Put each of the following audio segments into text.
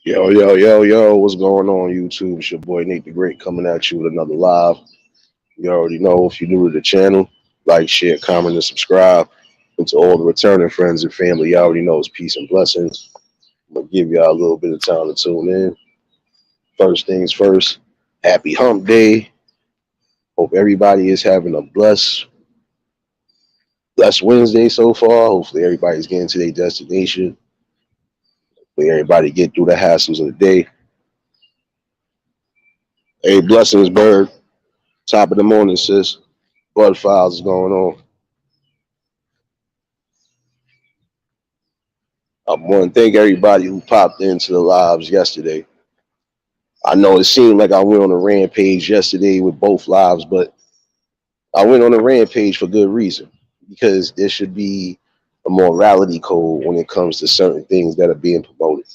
Yo, yo, yo, yo, what's going on, YouTube? It's your boy Nate the Great coming at you with another live. You already know if you're new to the channel, like, share, comment, and subscribe. And to all the returning friends and family, you already know it's peace and blessings. I'm gonna give y'all a little bit of time to tune in. First things first, happy hump day. Hope everybody is having a blessed Wednesday so far. Hopefully everybody's getting to their destination. Hopefully everybody get through the hassles of the day. Hey, blessings, Bird. Top of the morning, sis. Blood files is going on. I want to thank everybody who popped into the lives yesterday. I know it seemed like I went on a rampage yesterday with both lives, but I went on a rampage for good reason because there should be a morality code when it comes to certain things that are being promoted.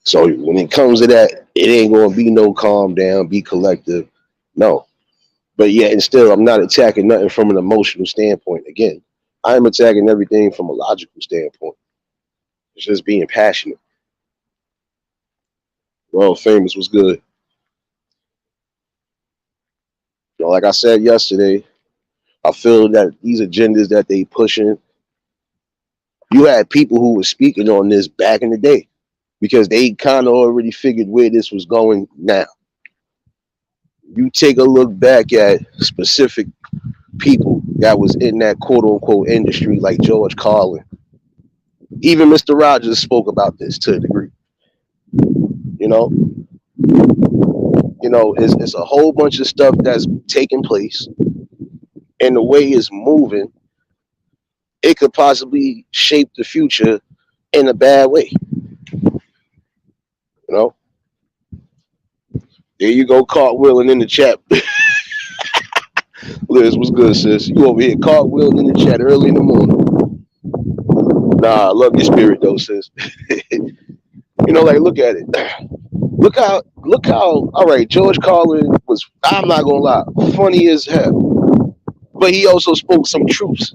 So when it comes to that, it ain't going to be no calm down, be collective. No. But yet and still, I'm not attacking nothing from an emotional standpoint. Again, I am attacking everything from a logical standpoint. It's just being passionate. World famous was good. Like I said yesterday, I feel that these agendas that they pushing, you had people who were speaking on this back in the day because they kind of already figured where this was going now. You take a look back at specific people that was in that quote unquote industry like George Carlin. Even Mr. Rogers spoke about this to a degree. You know, it's a whole bunch of stuff that's taking place and the way it's moving, it could possibly shape the future in a bad way. You know, there you go, cartwheeling in the chat. Liz, what's good, sis? You over here cartwheeling in the chat early in the morning. Nah, I love your spirit though, sis. Like look at it. Look how all right, George Carlin was, I'm not gonna lie, funny as hell. But he also spoke some truths.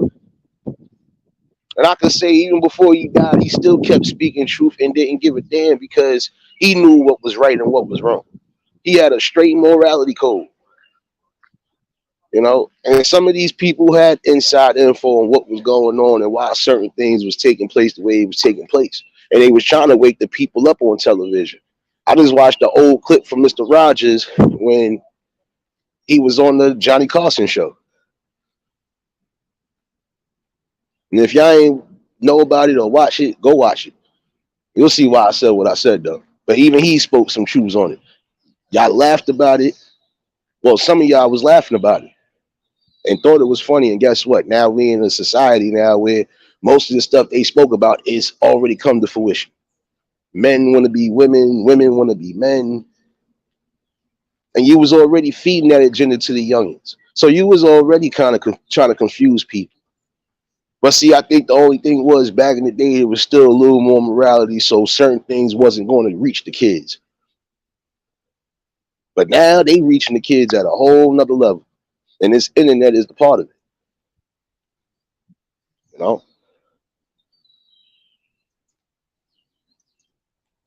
And I can say even before he died, he still kept speaking truth and didn't give a damn because he knew what was right and what was wrong. He had a straight morality code. And some of these people had inside info on what was going on and why certain things was taking place the way it was taking place, and they was trying to wake the people up on television. I just watched the old clip from Mr. Rogers when he was on the Johnny Carson show, and if y'all ain't know about it or watch it, go watch it. You'll see why I said what I said though. But even he spoke some truths on it. Y'all laughed about it. Well, some of y'all was laughing about it and thought it was funny. And guess what? Now we in a society now where most of the stuff they spoke about is already come to fruition. Men want to be women, women want to be men. And you was already feeding that agenda to the youngins. So you was already kind of trying to confuse people. But see, I think the only thing was back in the day, it was still a little more morality. So certain things wasn't going to reach the kids. But now they reaching the kids at a whole nother level. And this internet is the part of it. You know,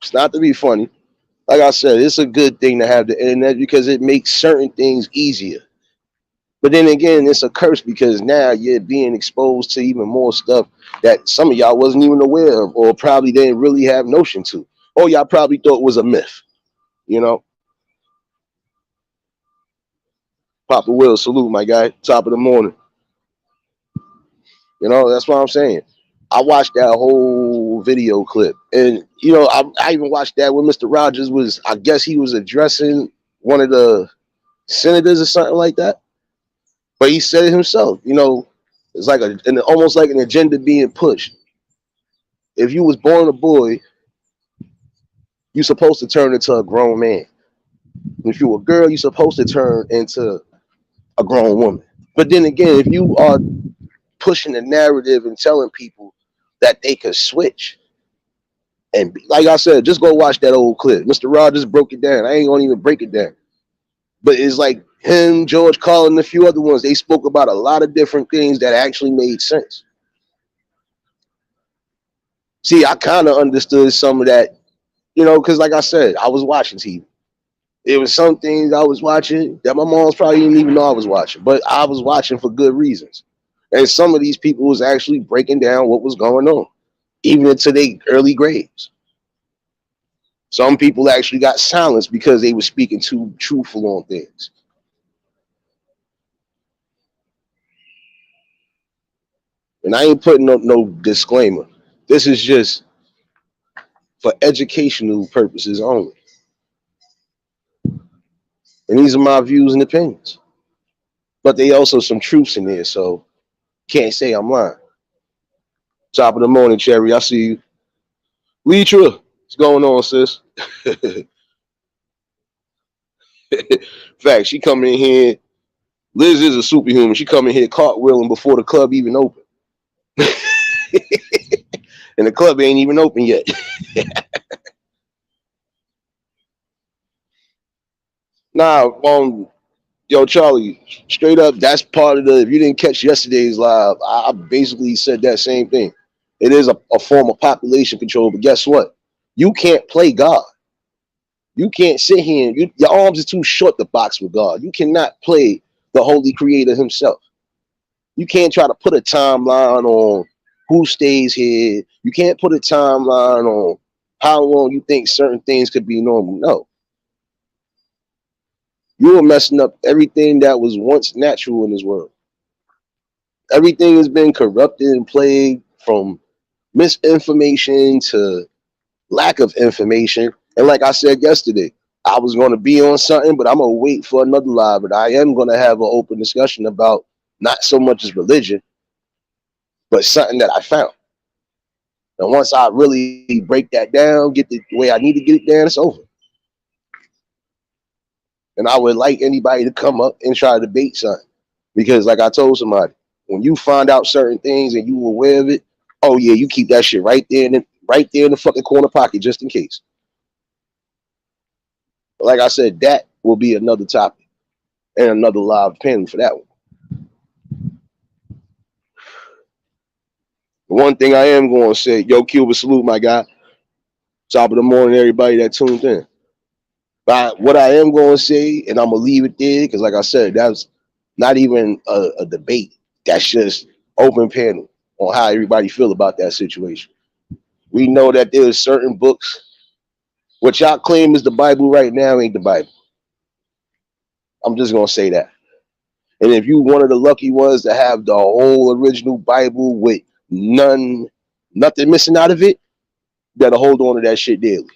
it's not to be funny. Like I said, it's a good thing to have the internet because it makes certain things easier. But then again, it's a curse because now you're being exposed to even more stuff that some of y'all wasn't even aware of or probably didn't really have notion to. Or y'all probably thought was a myth. You know, Papa Will, salute my guy, top of the morning. That's what I'm saying. I watched that whole video clip, and I even watched that when Mr. Rogers was, I guess he was addressing one of the senators or something like that. But he said it himself. It's like almost like an agenda being pushed. If you was born a boy, you're supposed to turn into a grown man. If you're a girl, you're supposed to turn into a grown woman. But then again, if you are pushing the narrative and telling people that they could switch, and like I said, just go watch that old clip. Mr. Rogers broke it down. I ain't gonna even break it down. But it's like him, George Carlin, and a few other ones, they spoke about a lot of different things that actually made sense. See, I kind of understood some of that, You know, because like I said, I was watching TV. It was some things I was watching that my mom's probably didn't even know I was watching, but I was watching for good reasons. And some of these people was actually breaking down what was going on, even into their early graves. Some people actually got silenced because they were speaking too truthful on things. And I ain't putting up no disclaimer. This is just for educational purposes only. And these are my views and opinions. But they also some truths in there, so can't say I'm lying. Top of the morning, Cherry. I see you. Leitra, what's going on, sis? Fact, she coming in here. Liz is a superhuman. She coming here cartwheeling before the club even open. And the club ain't even open yet. Nah, yo, Charlie, straight up, that's part of the. If you didn't catch yesterday's live, I basically said that same thing. It is a form of population control, but guess what? You can't play God. You can't sit here and your arms are too short to box with God. You cannot play the Holy Creator Himself. You can't try to put a timeline on who stays here. You can't put a timeline on how long you think certain things could be normal. No, you are messing up everything that was once natural in this world. Everything has been corrupted and plagued from misinformation to lack of information. And like I said yesterday, I was going to be on something, but I'm going to wait for another live. But I am going to have an open discussion about not so much as religion, but something that I found. And once I really break that down, get the way I need to get it down, it's over. And I would like anybody to come up and try to debate something. Because like I told somebody, when you find out certain things and you aware of it, oh yeah, you keep that shit right there in the fucking corner pocket just in case. But like I said, that will be another topic and another live panel for that one. The one thing I am going to say, yo, Cuba, salute my guy. Top of the morning, everybody that tuned in. But what I am going to say, and I'm going to leave it there, because like I said, that's not even a debate. That's just open panel on how everybody feel about that situation. We know that there's certain books, what y'all claim is the Bible right now ain't the Bible. I'm just going to say that. And if you one of the lucky ones to have the whole original Bible with nothing missing out of it, better hold on to that shit daily.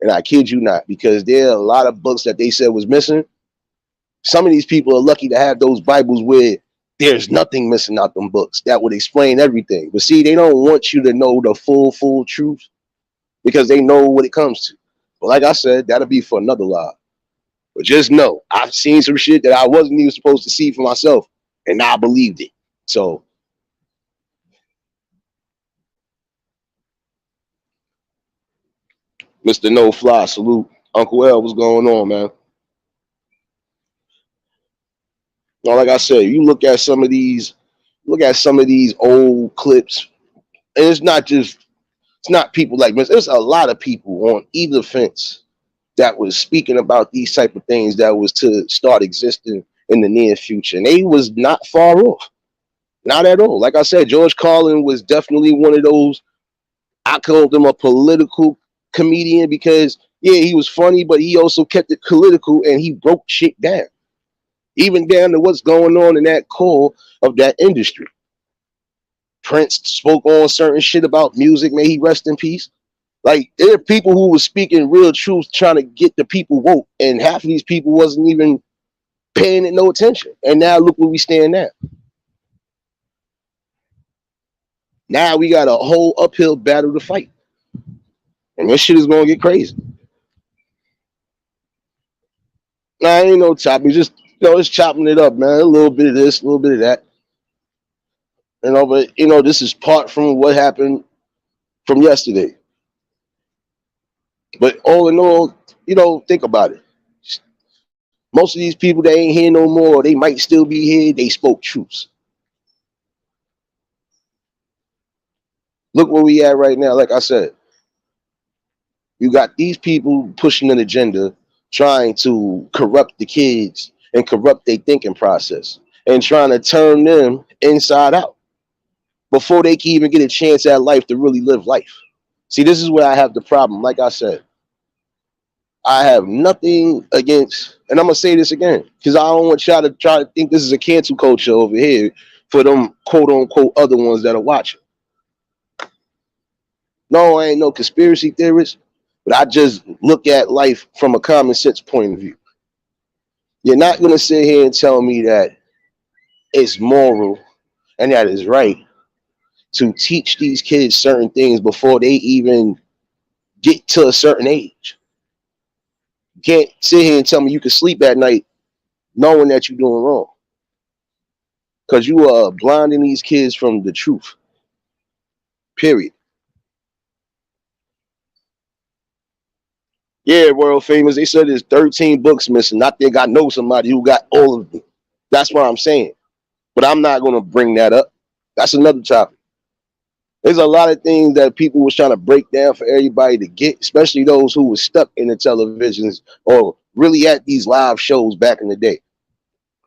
And I kid you not, because there are a lot of books that they said was missing. Some of these people are lucky to have those Bibles where there's nothing missing out them books that would explain everything. But see, they don't want you to know the full truth because they know what it comes to. But like I said, that'll be for another live. But just know, I've seen some shit that I wasn't even supposed to see for myself, and I believed it. So, Mr. No Fly, salute. Uncle L, what's going on, man? Now, like I said, you look at some of these old clips, and it's not people like this. There's a lot of people on either fence that was speaking about these type of things that was to start existing in the near future, and they was not far off, not at all. Like I said, George Carlin was definitely one of those. I called him a political comedian because yeah, he was funny, but he also kept it political and he broke shit down, even down to what's going on in that core of that industry. Prince spoke on certain shit about music. May he rest in peace. Like there are people who were speaking real truth, trying to get the people woke, and half of these people wasn't even paying it no attention. And now look where we stand now. Now we got a whole uphill battle to fight, and this shit is gonna get crazy. Nah, ain't no chopping. Just just chopping it up, man. A little bit of this, a little bit of that. But this is part from what happened from yesterday. But all in all, think about it. Most of these people that ain't here no more, they might still be here. They spoke truths. Look where we at right now. Like I said, You got these people pushing an agenda, trying to corrupt the kids and corrupt their thinking process and trying to turn them inside out before they can even get a chance at life to really live life. See, this is where I have the problem. Like I said, I have nothing against, and I'm gonna say this again, because I don't want y'all to try to think this is a cancel culture over here for them quote unquote other ones that are watching. No, I ain't no conspiracy theorist, but I just look at life from a common sense point of view. You're not gonna sit here and tell me that it's moral and that is right to teach these kids certain things before they even get to a certain age. You can't sit here and tell me you can sleep at night knowing that you're doing wrong because you are blinding these kids from the truth. Period. Yeah, world famous. They said there's 13 books missing. I think I know somebody who got all of them. That's what I'm saying. But I'm not going to bring that up. That's another topic. There's a lot of things that people was trying to break down for everybody to get, especially those who were stuck in the televisions or really at these live shows back in the day.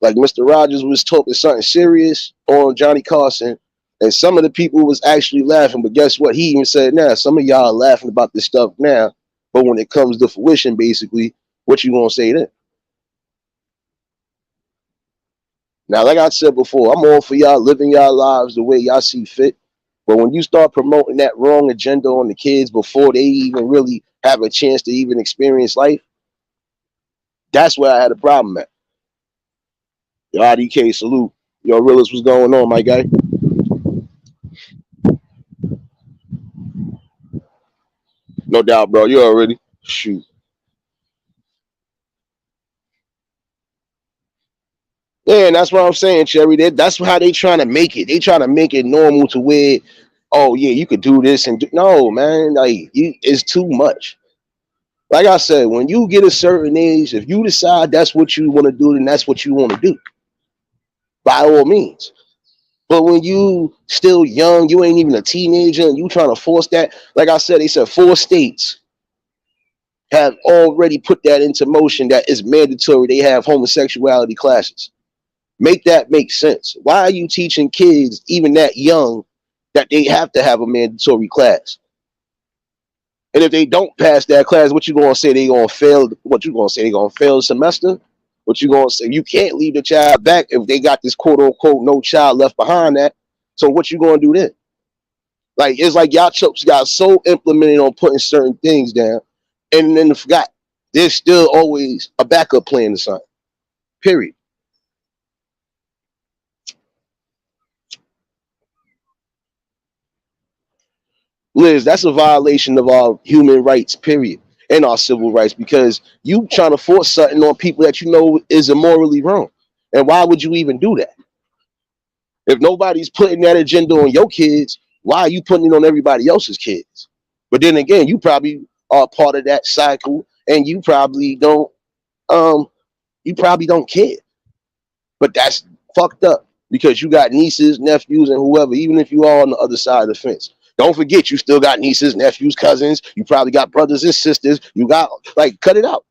Like Mr. Rogers was talking something serious on Johnny Carson, and some of the people was actually laughing. But guess what? He even said, "Now some of y'all are laughing about this stuff now, but when it comes to fruition, basically, what you gonna say then?" Now, like I said before, I'm all for y'all living y'all lives the way y'all see fit. But when you start promoting that wrong agenda on the kids before they even really have a chance to even experience life, that's where I had a problem at. Yo, IDK, salute. Yo, realist, what's going on, my guy? No doubt, bro. You already shoot. Yeah, and that's what I'm saying, Cherry. That's how they trying to make it. They trying to make it normal to where, oh yeah, you could do this and do. No, man, like it's too much. Like I said, when you get a certain age, if you decide that's what you want to do, then that's what you want to do, by all means. But when you still young, you ain't even a teenager, and you trying to force that. Like I said, they said 4 states have already put that into motion that is mandatory. They have homosexuality classes. Make that make sense. Why are you teaching kids even that young that they have to have a mandatory class? And if they don't pass that class, what you gonna say? They gonna fail? What you gonna say? They gonna fail the semester? What you gonna say? You can't leave the child back if they got this quote unquote no child left behind that. So what you gonna do then? Like it's like y'all chokes got so implemented on putting certain things down, and then forgot there's still always a backup plan to something. Period. Liz, that's a violation of our human rights, period, and our civil rights because you trying to force something on people that you know is immorally wrong. And why would you even do that? If nobody's putting that agenda on your kids, why are you putting it on everybody else's kids? But then again, you probably are part of that cycle and um you probably don't care. But that's fucked up because you got nieces, nephews, and whoever, even if you are on the other side of the fence. Don't forget, you still got nieces, nephews, cousins. You probably got brothers and sisters. You got, like, cut it out.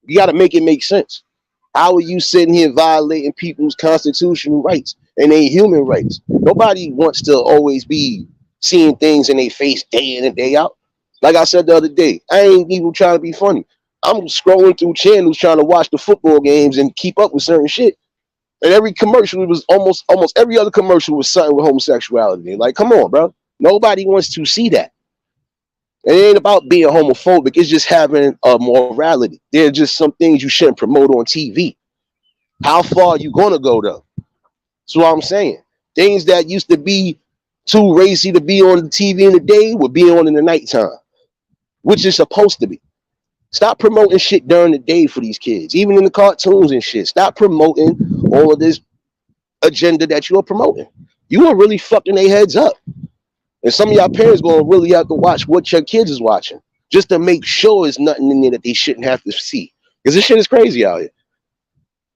You got to make it make sense. How are you sitting here violating people's constitutional rights and their human rights? Nobody wants to always be seeing things in their face day in and day out. Like I said the other day, I ain't even trying to be funny. I'm scrolling through channels trying to watch the football games and keep up with certain shit. And every commercial was almost every other commercial was something with homosexuality. Like, come on, bro. Nobody wants to see that. It ain't about being homophobic. It's just having a morality. There are just some things you shouldn't promote on TV. How far are you gonna go though? That's what I'm saying. Things that used to be too racy to be on the TV in the day would be on in the nighttime, which is supposed to be. Stop promoting shit during the day for these kids, even in the cartoons and shit. Stop promoting all of this agenda that you are promoting. You are really fucking their heads up. And some of y'all parents gonna really have to watch what your kids is watching just to make sure there's nothing in there that they shouldn't have to see. Because this shit is crazy out here.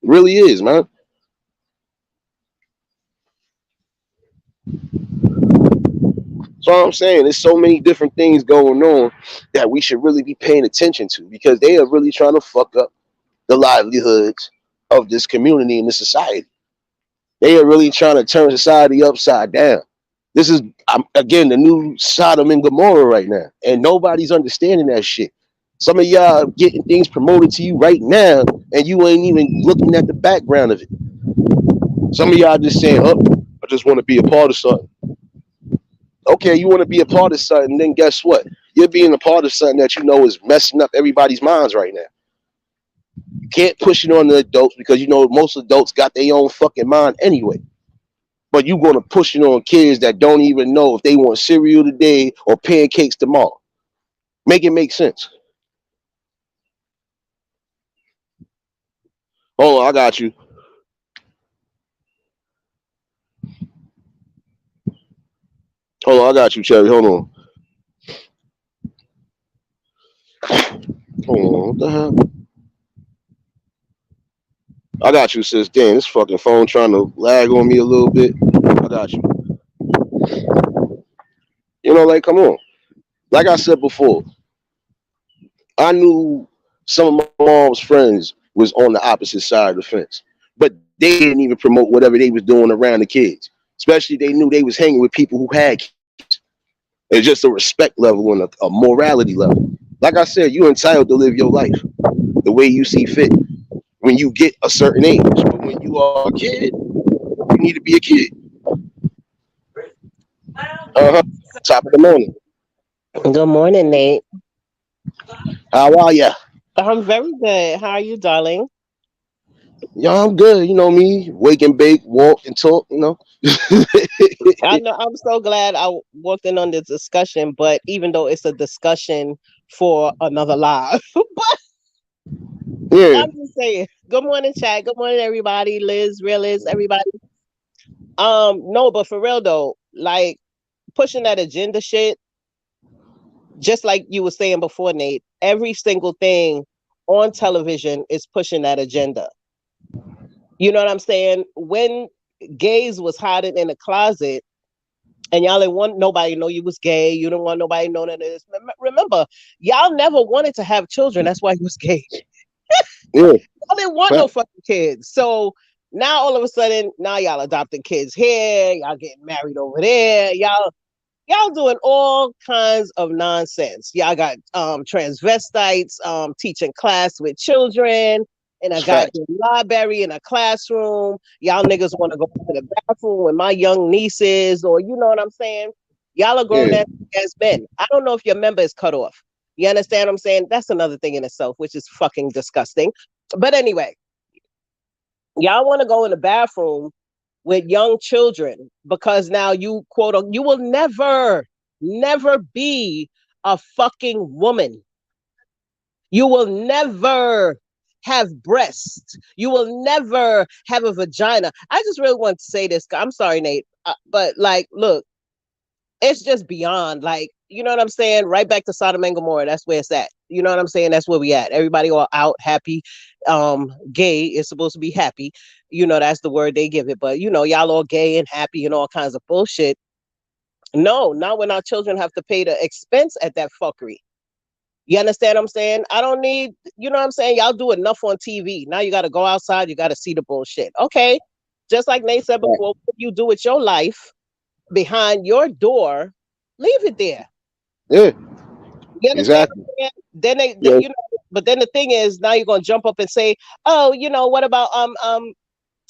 It really is, man. So I'm saying there's so many different things going on that we should really be paying attention to because they are really trying to fuck up the livelihoods of this community and this society. They are really trying to turn society upside down. This is again the new Sodom and Gomorrah right now, and nobody's understanding that shit. Some of y'all getting things promoted to you right now, and you ain't even looking at the background of it. Some of y'all just saying, "Oh, I just want to be a part of something." Okay, you want to be a part of something, then guess what? You're being a part of something that you know is messing up everybody's minds right now. You can't push it on the adults because you know most adults got their own fucking mind anyway. But you gonna push it on kids that don't even know if they want cereal today or pancakes tomorrow. Make it make sense. Hold on, I got you. Hold on, I got you, Cherry. Hold on. Hold on. What the hell? I got you, sis. Damn, this fucking phone trying to lag on me a little bit. I got you. You know, like, come on. Like I said before, I knew some of my mom's friends was on the opposite side of the fence, but they didn't even promote whatever they was doing around the kids. Especially they knew they was hanging with people who had kids. It's just a respect level and a morality level. Like I said, you're entitled to live your life the way you see fit when you get a certain age. But when you are a kid, you need to be a kid. Uh huh. Top of the morning. Good morning, Nate. How are ya? I'm very good. How are you, darling? Yo, I'm good. You know me. Wake and bake, walk and talk. You know. I know I'm so glad I walked in on this discussion, but even though it's a discussion for another live, but Yeah. I'm just saying, good morning, chat. Good morning, everybody. Liz, Realiz, everybody. No, but for real though, like pushing that agenda shit, just like you were saying before, Nate, every single thing on television is pushing that agenda. You know what I'm saying? When gays was hiding in a closet and y'all didn't want nobody to know you was gay, you didn't want nobody to know that this. Remember, y'all never wanted to have children. That's why you was gay. Yeah. Y'all didn't want no Fact. fucking kids. So now all of a sudden, now y'all adopting kids here, y'all getting married over there, y'all doing all kinds of nonsense. Y'all got transvestites teaching class with children in a It's fact. goddamn library in a classroom. Y'all niggas want to go to the bathroom with my young nieces, or you know what I'm saying? Y'all are grown Yeah. as men. I don't know if your member is cut off. You understand what I'm saying? That's another thing in itself, which is fucking disgusting. But anyway, y'all want to go in the bathroom with young children because now you you will never be a fucking woman. You will never have breasts. You will never have a vagina. I just really want to say this. I'm sorry, Nate, but like, look, it's just beyond. Like, you know what I'm saying? Right back to Sodom and Gomorrah. That's where it's at. You know what I'm saying? That's where we at. Everybody all out, happy. Gay is supposed to be happy. You know, that's the word they give it. But you know, y'all all gay and happy and all kinds of bullshit. No, not when our children have to pay the expense at that fuckery. You understand what I'm saying? I don't need, you know what I'm saying? Y'all do enough on TV. Now you got to go outside. You got to see the bullshit. Okay. Just like Nate said Fact. before, what you do with your life behind your door, leave it there. Yeah. You understand what Exactly. I'm saying? Then Yeah. you know, but then the thing is, now you're going to jump up and say, oh, you know, what about,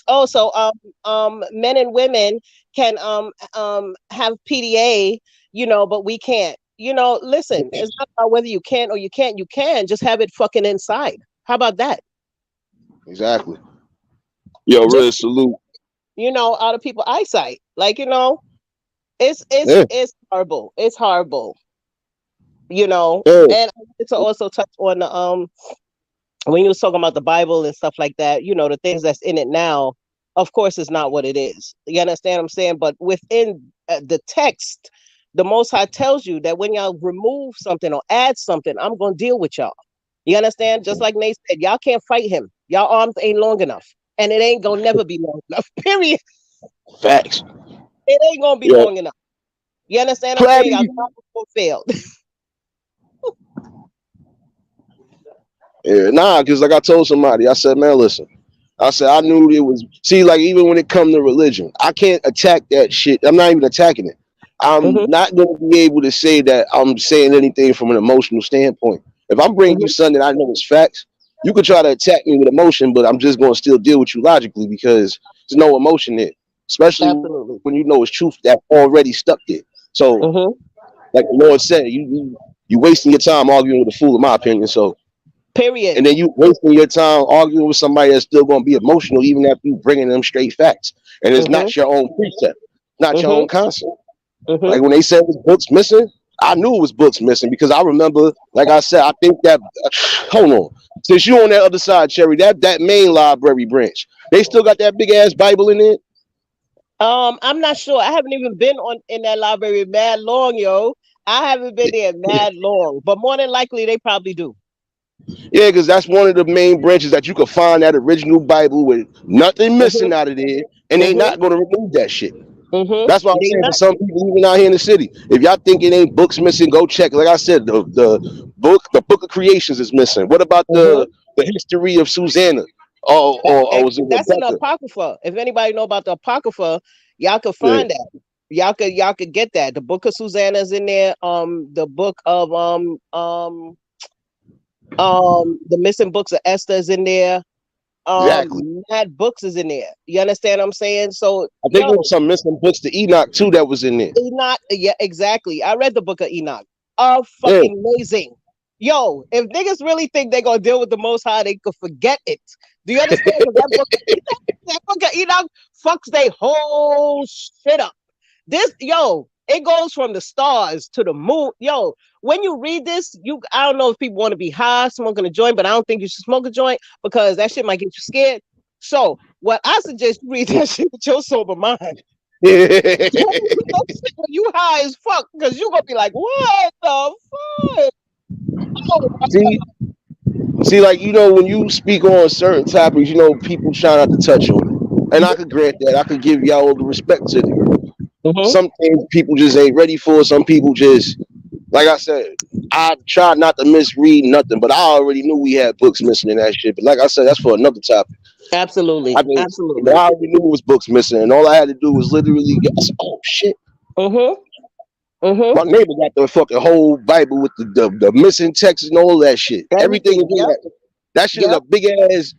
also, men and women can, have PDA, you know, but we can't. You know, listen, it's not about whether you can or you can't. You can just have it fucking inside. How about that? Exactly. Yo, Just real salute. you know, out of people's eyesight. Like you know, it's it's Yeah. it's horrible. It's horrible. You know, Yeah. and I wanted to also touch on the when you was talking about the Bible and stuff like that. You know, the things that's in it now. Of course, is not what it is. You understand what I'm saying? But within the text, the Most High tells you that when y'all remove something or add something, I'm gonna deal with y'all. You understand? Just like Nate said, y'all can't fight him. Y'all arms ain't long enough. And it ain't gonna never be long enough. Period. Facts. It ain't gonna be Yeah. long enough. You understand what I'm saying? Y'all failed. Yeah, nah, because like I told somebody, I said, man, listen. I said I knew it was. See, like even when it comes to religion, I can't attack that shit. I'm not even attacking it. I'm Mm-hmm, not going to be able to say that I'm saying anything from an emotional standpoint. If I'm bringing you mm-hmm, something that I know is facts, you could try to attack me with emotion, but I'm just going to still deal with you logically because there's no emotion there, especially when you know absolutely. it's truth that already stuck there. So, Mm-hmm. like the Lord said, you wasting your time arguing with a fool, in my opinion. So, Period. and then you wasting your time arguing with somebody that's still going to be emotional even after you bringing them straight facts, and it's Mm-hmm, not your own precept, not your mm-hmm, own concept. mm-hmm. Like when they said it was books missing, I knew it was books missing because I remember, like I said, I think that hold on, since you on that other side, Cherry, that main library branch, they still got that big ass Bible in it. I'm not sure. I haven't even been on in that library mad long, yo. I haven't been there mad long, but more than likely they probably do. Yeah, because that's one of the main branches that you could find that original Bible with nothing missing Mm-hmm, out of there, and they mm-hmm, not going to remove that shit. mm-hmm. That's why I'm They saying for not. some people, even out here in the city, if y'all think it ain't books missing, go check. Like I said, the book of Creations is missing. What about Mm-hmm. the history of Susanna? Or was it That's in the Rebecca? Apocrypha. If anybody know about the Apocrypha, y'all could Yeah, find that. Y'all could get that. The book of Susanna's in there. The book of the missing books of Esther is in there. exactly. Mad books is in there. You understand what I'm saying? So I think there yo, was some missing books to Enoch too that was in there. Enoch, yeah, exactly. I read the book of Enoch. Yeah, Fucking amazing. Yo, if niggas really think they're gonna deal with the Most High, they could forget it. Do you understand? Because that book of Enoch fucks they whole shit up. This, yo, it goes from the stars to the moon. Yo, when you read this, I don't know if people want to be high smoking a joint, but I don't think you should smoke a joint because that shit might get you scared. So, what I suggest you read that shit with your sober mind. You high as fuck because you gonna be like, what the fuck? Oh my see, see, like when you speak on certain topics, people try not to touch on it, and I could grant that. I could give y'all all the respect to it. God. Some things people just ain't ready for. Some people just, like I said, I tried not to misread nothing, but I already knew we had books missing in that shit. But like I said, that's for another topic. Absolutely, I mean, but absolutely. I already knew it was books missing, and all I had to do was literally get. I said, oh shit, Mm-hmm. Mm-hmm. my neighbor got the fucking whole Bible with the missing text and all that shit. Everything is Everything. in Yep. that. That shit is Yep. a big ass.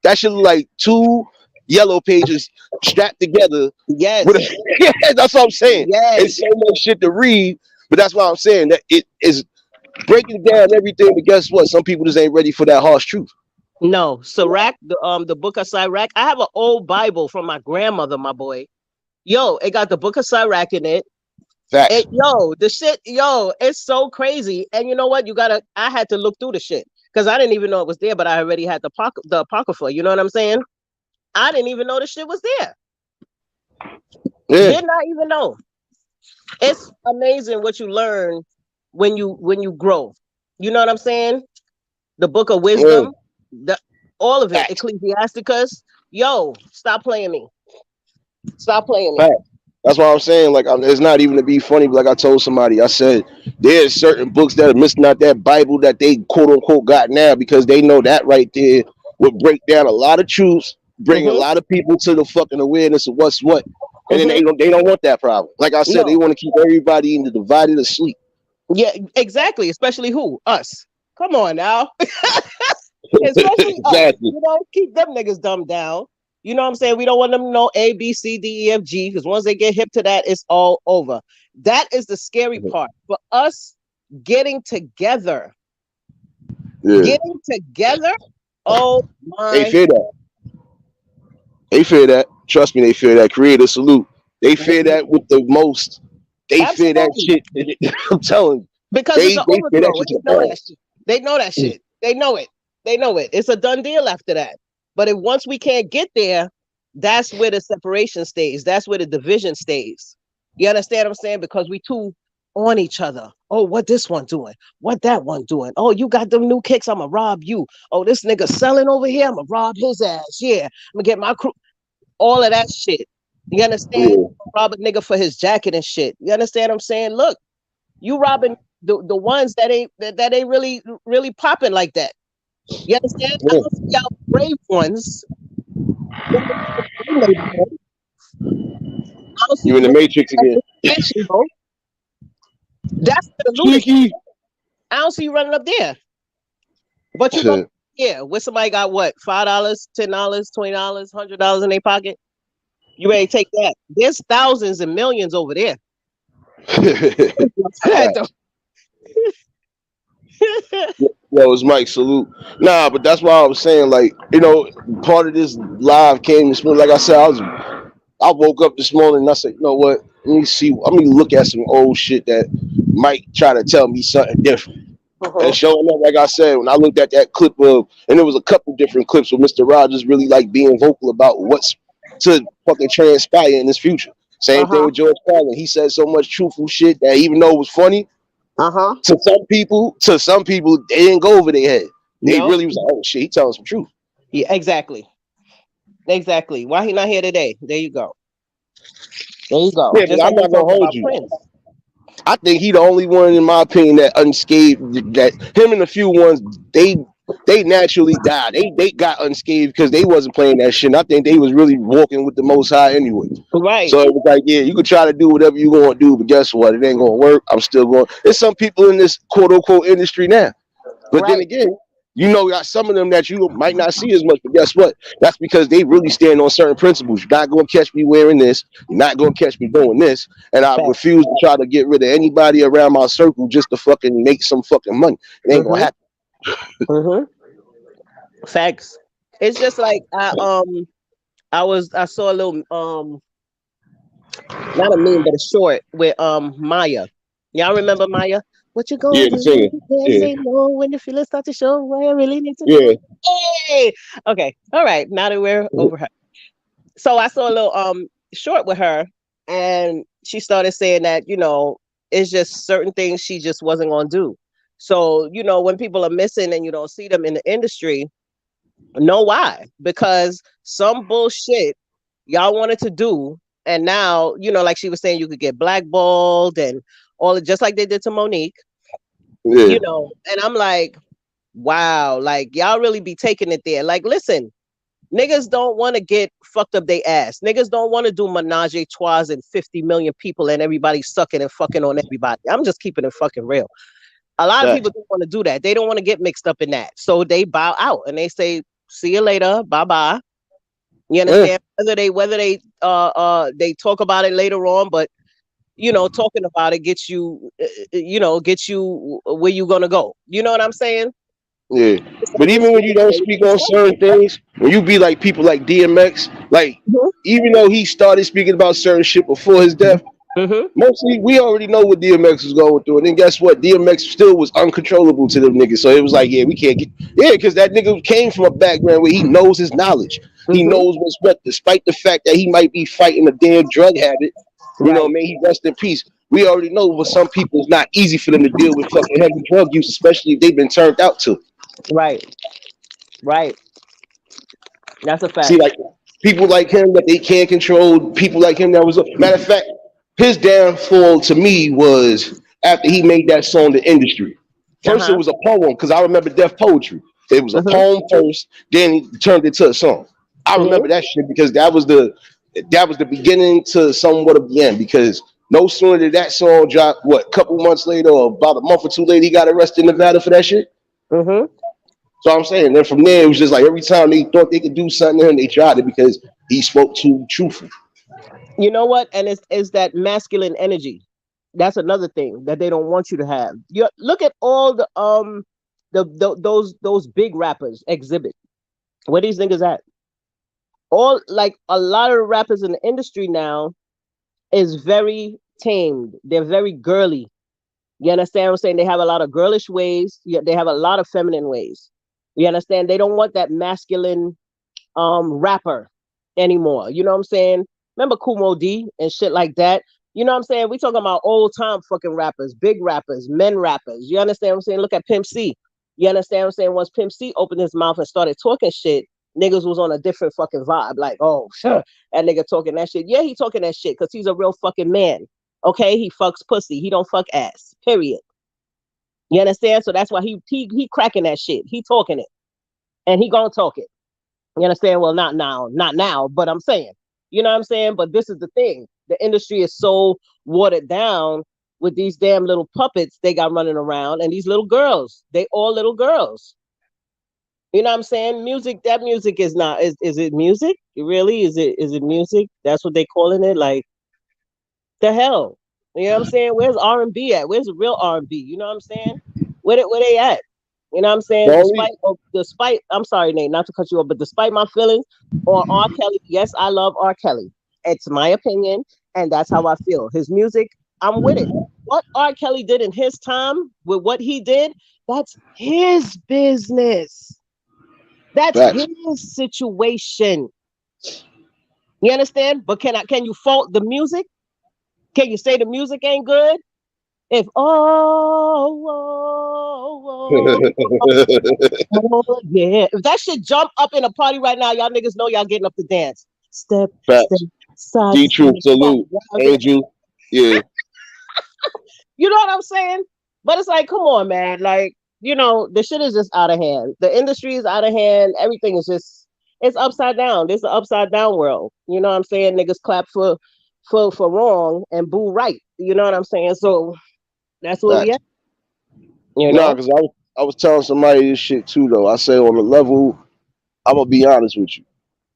That shit look like two yellow pages strapped together with Yes. a. Yeah, that's what I'm saying. It's Yes. so much shit to read, but that's why I'm saying that it is breaking down everything. But guess what? Some people just ain't ready for that harsh truth. No. Sirach, the book of Sirach. I have an old Bible from my grandmother, my boy. Yo, it got the book of Sirach in it. Facts. The shit, yo, it's so crazy. And you know what? I had to look through the shit because I didn't even know it was there, but I already had the Apocrypha. You know what I'm saying? I didn't even know the shit was there. Yeah. Did not even know. It's amazing what you learn when you grow. You know what I'm saying? The book of Yeah. wisdom, the all of it, Facts. Ecclesiasticus. Yo, stop playing me. Stop playing me. Facts. That's why I'm saying, like, it's not even to be funny, but like I told somebody, I said, there's certain books that are missing out that Bible that they quote unquote got now because they know that right there would break down a lot of truths, bring a Mm-hmm. lot of people to the fucking awareness of what's what. And then Mm-hmm. they don't want that problem. Like I said, they No. want to keep everybody in the divided asleep. Yeah, exactly. Especially who? Us. Come on now. Especially us. Exactly. Keep them niggas dumbed down. You know what I'm saying? We don't want them to know A, B, C, D, E, F, G, because once they get hip to that, it's all over. That is the scary part. For us getting together, Yeah. getting together, oh They my fear that. They fear that. Trust me, they fear that. Creator salute. They fear that with the most. They fear that absolutely. shit. I'm telling you. Because it's They an they fear that overthrow. shit to They the know that balls. shit. They know that shit. They know it. They know it. It's a done deal after that. But if once we can't get there, that's where the separation stays. That's where the division stays. You understand what I'm saying? Because we too on each other. Oh, what this one doing? What that one doing? Oh, you got them new kicks. I'ma rob you. Oh, this nigga selling over here. I'ma rob his ass. Yeah, I'm gonna get my crew. All of that shit. You understand? Yeah. Rob a nigga for his jacket and shit. You understand what I'm saying? Look, you robbing the ones that ain't really popping like that. You understand? I Yeah. don't see y'all brave ones in the neighborhood. I don't see You you in the going Matrix to again. the mansion, bro. That's where the loot is. Cheeky. I don't see you running up there. But you go Shit. here where somebody got what? $5, $10, $20, $100 in their pocket. You ready to take that? There's thousands and millions over there. Right. Yo, it's Mike. Salute. Nah, but that's why I was saying, like, part of this live came this morning. Like I said, I woke up this morning and I said, you know what? Let me look at some old shit that might try to tell me something different. And Uh-huh. showing up, like I said, when I looked at that clip and there was a couple different clips where Mr. Rogers really like being vocal about what's to fucking transpire in his future. Same thing Uh-huh. with George Carlin. He said so much truthful shit that even though it was funny, Uh-huh. to some people, they didn't go over their head. They No. really was like, oh shit, he telling some truth. Yeah, exactly. Exactly. Why he not here today? There you go. There you go. Yeah, but Just I'm like we not gonna talking hold about you. Prince. I think he the only one, in my opinion, that unscathed. That him and a few ones, they naturally died. They got unscathed because they wasn't playing that shit. And I think they was really walking with the Most High anyway. Right. So it was like, yeah, you could try to do whatever you gonna do, but guess what? It ain't gonna work. I'm still going. There's some people in this quote unquote industry now, but then Right. again, got some of them that you might not see as much. But guess what? That's because they really stand on certain principles. You're not gonna catch me wearing this. You're not gonna catch me doing this. And I Fact. refuse to try to get rid of anybody around my circle just to fucking make some fucking money. It ain't gonna Mm-hmm. happen. Mm-hmm. Facts. It's just like I saw a little not a meme but a short with Maya. Y'all remember Maya? What you Yeah, gonna the do when singer. you can't Yeah, say no, when the feelings start to show, what I really need to know? yeah. Hey, okay, all right. Now that we're over her, so I saw a little short with her, and she started saying that it's just certain things she just wasn't gonna do. So when people are missing and you don't see them in the industry, know why? Because some bullshit y'all wanted to do, and now like she was saying, you could get blackballed and all just like they did to Monique. Yeah, And I'm like, wow, like y'all really be taking it there. Like, listen, niggas don't want to get fucked up they ass. Niggas don't want to do menage a trois and 50 million people and everybody sucking and fucking on everybody. I'm just keeping it fucking real. A lot of facts. people don't want to do that. They don't want to get mixed up in that. So they bow out and they say, see you later, bye bye. You Yeah, understand? Whether they talk about it later on, but talking about it gets you where you gonna go. You know what I'm saying? yeah. It's But like, even listen, when you don't speak on certain things, when you be like people like DMX, like even though he started speaking about certain shit before his death, mm-hmm. mostly we already know what DMX was going through. And then guess what? DMX still was uncontrollable to them niggas. So it was like, yeah, we can't get, yeah, because that nigga came from a background where he knows his knowledge. He Mm-hmm. knows what's what, despite the fact that he might be fighting a damn drug habit. Right, May he rest in peace. We already know with some people it's not easy for them to deal with fucking heavy drug use, especially if they've been turned out to. right, right. That's a See, fact. like people like him that they can't control, people like him that was matter of fact, his downfall to me was after he made that song The Industry. First it Uh-huh. was a poem, because I remember Deaf Poetry. It was a Uh-huh. poem first, then he turned it to a song. I Mm-hmm. remember that shit because that was the beginning to somewhat of the end. Because no sooner did that song drop, what, couple months later or about a month or two later, he got arrested in Nevada for that shit. Mm-hmm. So I'm saying, then from there, it was just like every time they thought they could do something to him, they tried it because he spoke too truthful. You know what? And it's that masculine energy. That's another thing that they don't want you to have. You look at all those big rappers exhibit. Where these niggas at? All like a lot of rappers in the industry now is very tamed. They're very girly. You understand what I'm saying? They have a lot of girlish ways. Yeah, they have a lot of feminine ways. You understand? They don't want that masculine rapper anymore. You know what I'm saying? Remember Kumo D and shit like that? You know what I'm saying? We talking about old time fucking rappers, big rappers, men rappers. You understand what I'm saying? Look at Pimp C. You understand what I'm saying? Once Pimp C opened his mouth and started talking shit, niggas was on a different fucking vibe. Like, oh, sure, that nigga talking that shit. Yeah, he talking that shit because he's a real fucking man. Okay, he fucks pussy. He don't fuck ass. Period. You understand? So that's why he cracking that shit. He talking it, and he gonna talk it. You understand? Well, not now, but I'm saying, you know what I'm saying? But this is the thing. The industry is so watered down with these damn little puppets they got running around, and these little girls. They all little girls. You know what I'm saying? Music, that music is not, is it music? Really? Is it music? That's what they calling it? Like, the hell? You know what I'm saying? Where's R&B at? Where's the real R&B? You know what I'm saying? Where they at? You know what I'm saying? Despite, I'm sorry, Nate, not to cut you off, but despite my feelings on R. Kelly, yes, I love R. Kelly. It's my opinion, and that's how I feel. His music, I'm with it. What R. Kelly did in his time with what he did, that's his business. That's his situation. You understand? But can you fault the music? Can you say the music ain't good? If yeah, if that shit jump up in a party right now, y'all niggas know y'all getting up to dance. Step, side. D-Truth, salute, Angel. Yeah. You know what I'm saying? But it's like, come on, man. Like, you know, the shit is just out of hand. The industry is out of hand. Everything is just, it's upside down. This is an upside down world. You know what I'm saying? Niggas clap for wrong and boo right. You know what I'm saying? So that's where we at. You know? No, because I was telling somebody this shit too, though. I say on the level, I'm gonna be honest with you.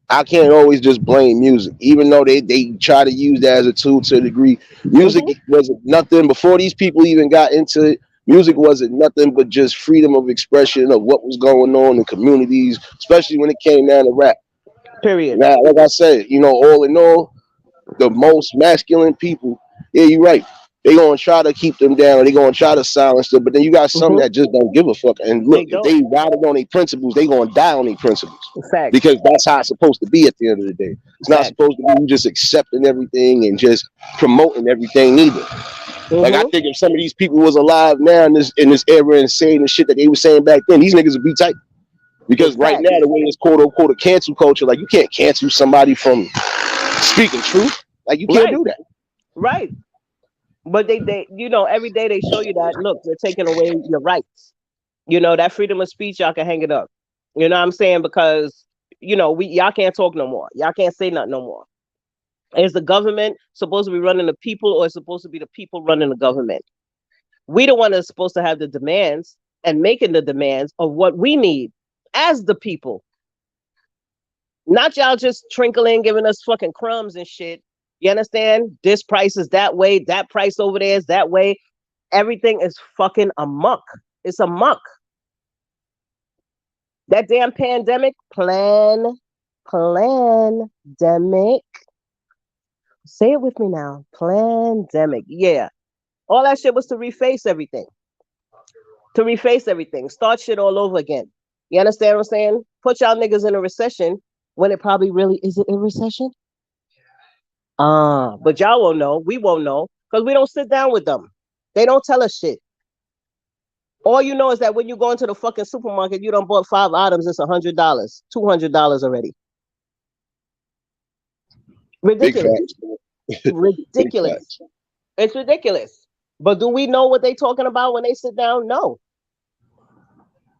I can't always just blame music, even though they try to use that as a tool to a degree. Music wasn't nothing before these people even got into it. Music wasn't nothing but just freedom of expression of what was going on in communities, especially when it came down to rap. Period. Now, like I said, you know, all in all, the most masculine people, yeah, you're right. They gonna try to keep them down. They gonna try to silence them. But then you got some that just don't give a fuck. And look, if they ride on their principles, they gonna die on their principles. Fact. Because that's how it's supposed to be at the end of the day. It's not supposed to be you just accepting everything and just promoting everything either. Like, I think if some of these people was alive now in this era and saying the shit that they were saying back then, these niggas would be tight. Because right now, the way it's quote unquote a cancel culture, like, you can't cancel somebody from speaking truth. Like, you can't do that. Right. But they you know, every day they show you that, look, they're taking away your rights. You know, that freedom of speech, y'all can hang it up. You know what I'm saying? Because, you know, y'all can't talk no more. Y'all can't say nothing no more. Is the government supposed to be running the people, or is it supposed to be the people running the government? We the one that's supposed to have the demands and making the demands of what we need as the people. Not y'all just trinkling, giving us fucking crumbs and shit. You understand? This price is that way. That price over there is that way. Everything is fucking amok. It's amok. That damn pandemic, pandemic. Say it with me now. Pandemic. Yeah. All that shit was to reface everything. Start shit all over again. You understand what I'm saying? Put y'all niggas in a recession when it probably really isn't a recession. But y'all won't know. We won't know because we don't sit down with them. They don't tell us shit. All you know is that when you go into the fucking supermarket, you don't bought 5 items, it's $100, $200 already. Ridiculous. Ridiculous. It's ridiculous. But do we know what they talking about when they sit down? No.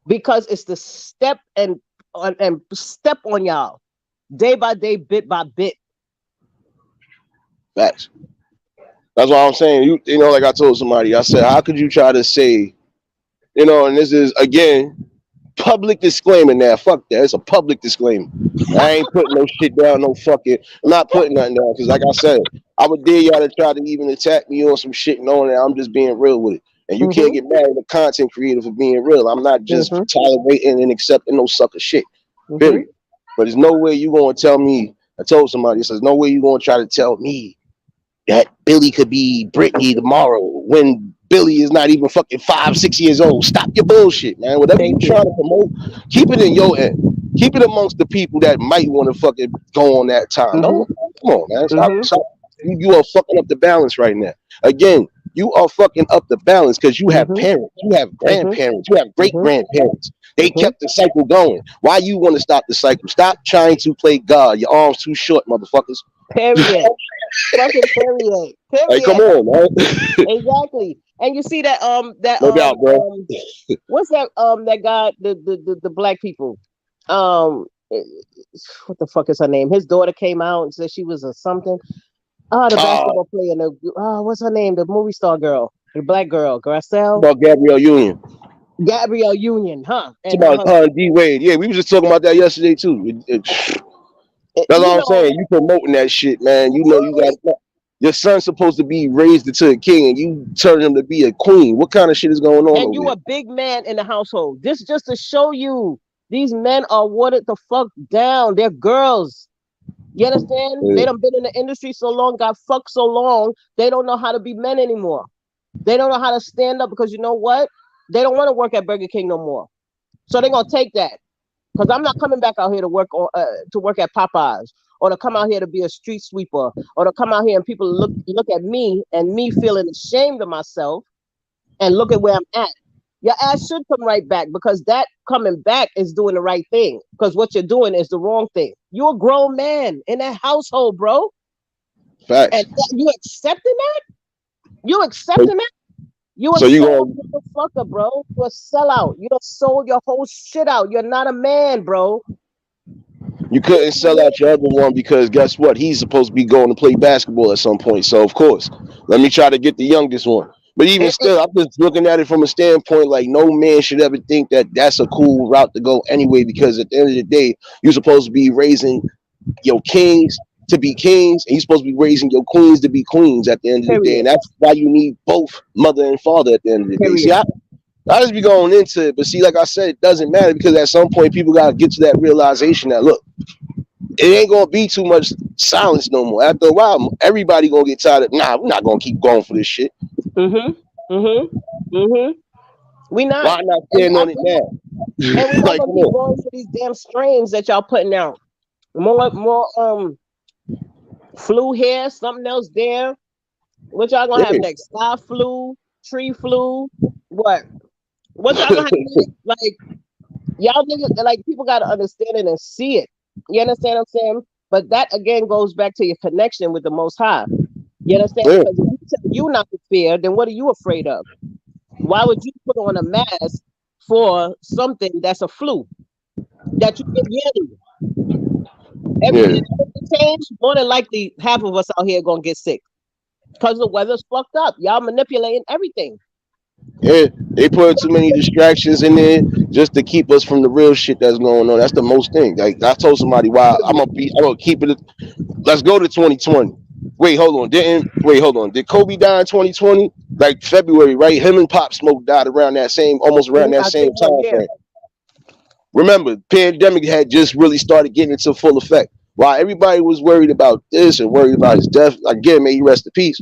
Because it's the step and step on y'all day by day, bit by bit. Facts. That's what I'm saying. You know, like I told somebody, I said, how could you try to say, you know, and this is again public disclaimer now. Fuck that. It's a public disclaimer. I ain't putting no shit down, I'm not putting nothing down. Because like I said, I would dare y'all to try to even attack me on some shit knowing that I'm just being real with it. And you can't get mad at a content creator for being real. I'm not just tolerating and accepting no sucker shit. Period. But there's no way you gonna tell me, I told somebody, it says no way you gonna try to tell me that Billy could be Britney tomorrow when Billy is not even fucking 5-6 years old. Stop your bullshit, man. Whatever you're trying to promote, keep it in your end. Keep it amongst the people that might want to fucking go on that time. No, come on, man. Stop. You are fucking up the balance right now. Again, you are fucking up the balance because you have parents, you have grandparents, you have great grandparents. They kept the cycle going. Why you want to stop the cycle? Stop trying to play God. Your arms too short, motherfuckers. Period. Fucking period. Hey, come Period. on, man. Exactly. And you see that No doubt, bro. what's that that guy the black people eh, what the fuck is her name? His daughter came out and said she was a something. The basketball player. What's her name? The movie star girl, the black girl, Garcelle. About Gabrielle Union. Gabrielle Union, huh? It's about her and D Wade. Yeah, we was just talking about that yesterday too. That's all I'm saying. You promoting that shit, man. You know you got your son's supposed to be raised into a king, and you turn him to be a queen. What kind of shit is going on? And you a big man in the household. This just to show you these men are watered the fuck down. They're girls. You understand? Yeah. They done been in the industry so long, got fucked so long, they don't know how to be men anymore. They don't know how to stand up because you know what? They don't want to work at Burger King no more. So they're gonna take that. Because I'm not coming back out here to work at Popeyes or to come out here to be a street sweeper or to come out here and people look at me and me feeling ashamed of myself and look at where I'm at. Your ass should come right back because that coming back is doing the right thing. Because what you're doing is the wrong thing. You're a grown man in that household, bro. Facts. And you accepting that? You accepting that? You a motherfucker, bro. You a sellout. You done sold your whole shit out. You're not a man, bro. You couldn't sell out your other one because guess what? He's supposed to be going to play basketball at some point. So of course, let me try to get the youngest one. But even still, I'm just looking at it from a standpoint like no man should ever think that that's a cool route to go anyway. Because at the end of the day, you're supposed to be raising your kings to be kings, and you're supposed to be raising your queens to be queens at the end of the day. And that's why you need both mother and father at the end of the day. See, I just be going into it, but see, like I said, it doesn't matter because at some point people gotta get to that realization that look, it ain't gonna be too much silence no more. After a while, everybody gonna get tired of. Nah, we're not gonna keep going for this shit. We not. Why not stand on it now? And we're not gonna keep going for these damn strains that y'all putting out. More flu here, something else there. What y'all gonna have next? Sky flu, tree flu, what? What y'all gonna have next? Like y'all niggas, like people gotta understand it and see it. You understand what I'm saying? But that again goes back to your connection with the Most High. You understand? Because if you tell you not to fear, then what are you afraid of? Why would you put on a mask for something that's a flu that you get yearly? Everything change, more than likely half of us out here gonna get sick because the weather's fucked up. Y'all manipulating everything. Yeah, they put too many distractions in there just to keep us from the real shit that's going on. That's the most thing. Like I told somebody, why I'm gonna keep it. Let's go to 2020. Wait, hold on. Did Kobe die in 2020? Like February, right? Him and Pop Smoke died around that same time frame. Remember, pandemic had just really started getting into full effect. While everybody was worried about this and worried about his death, again, may he rest in peace.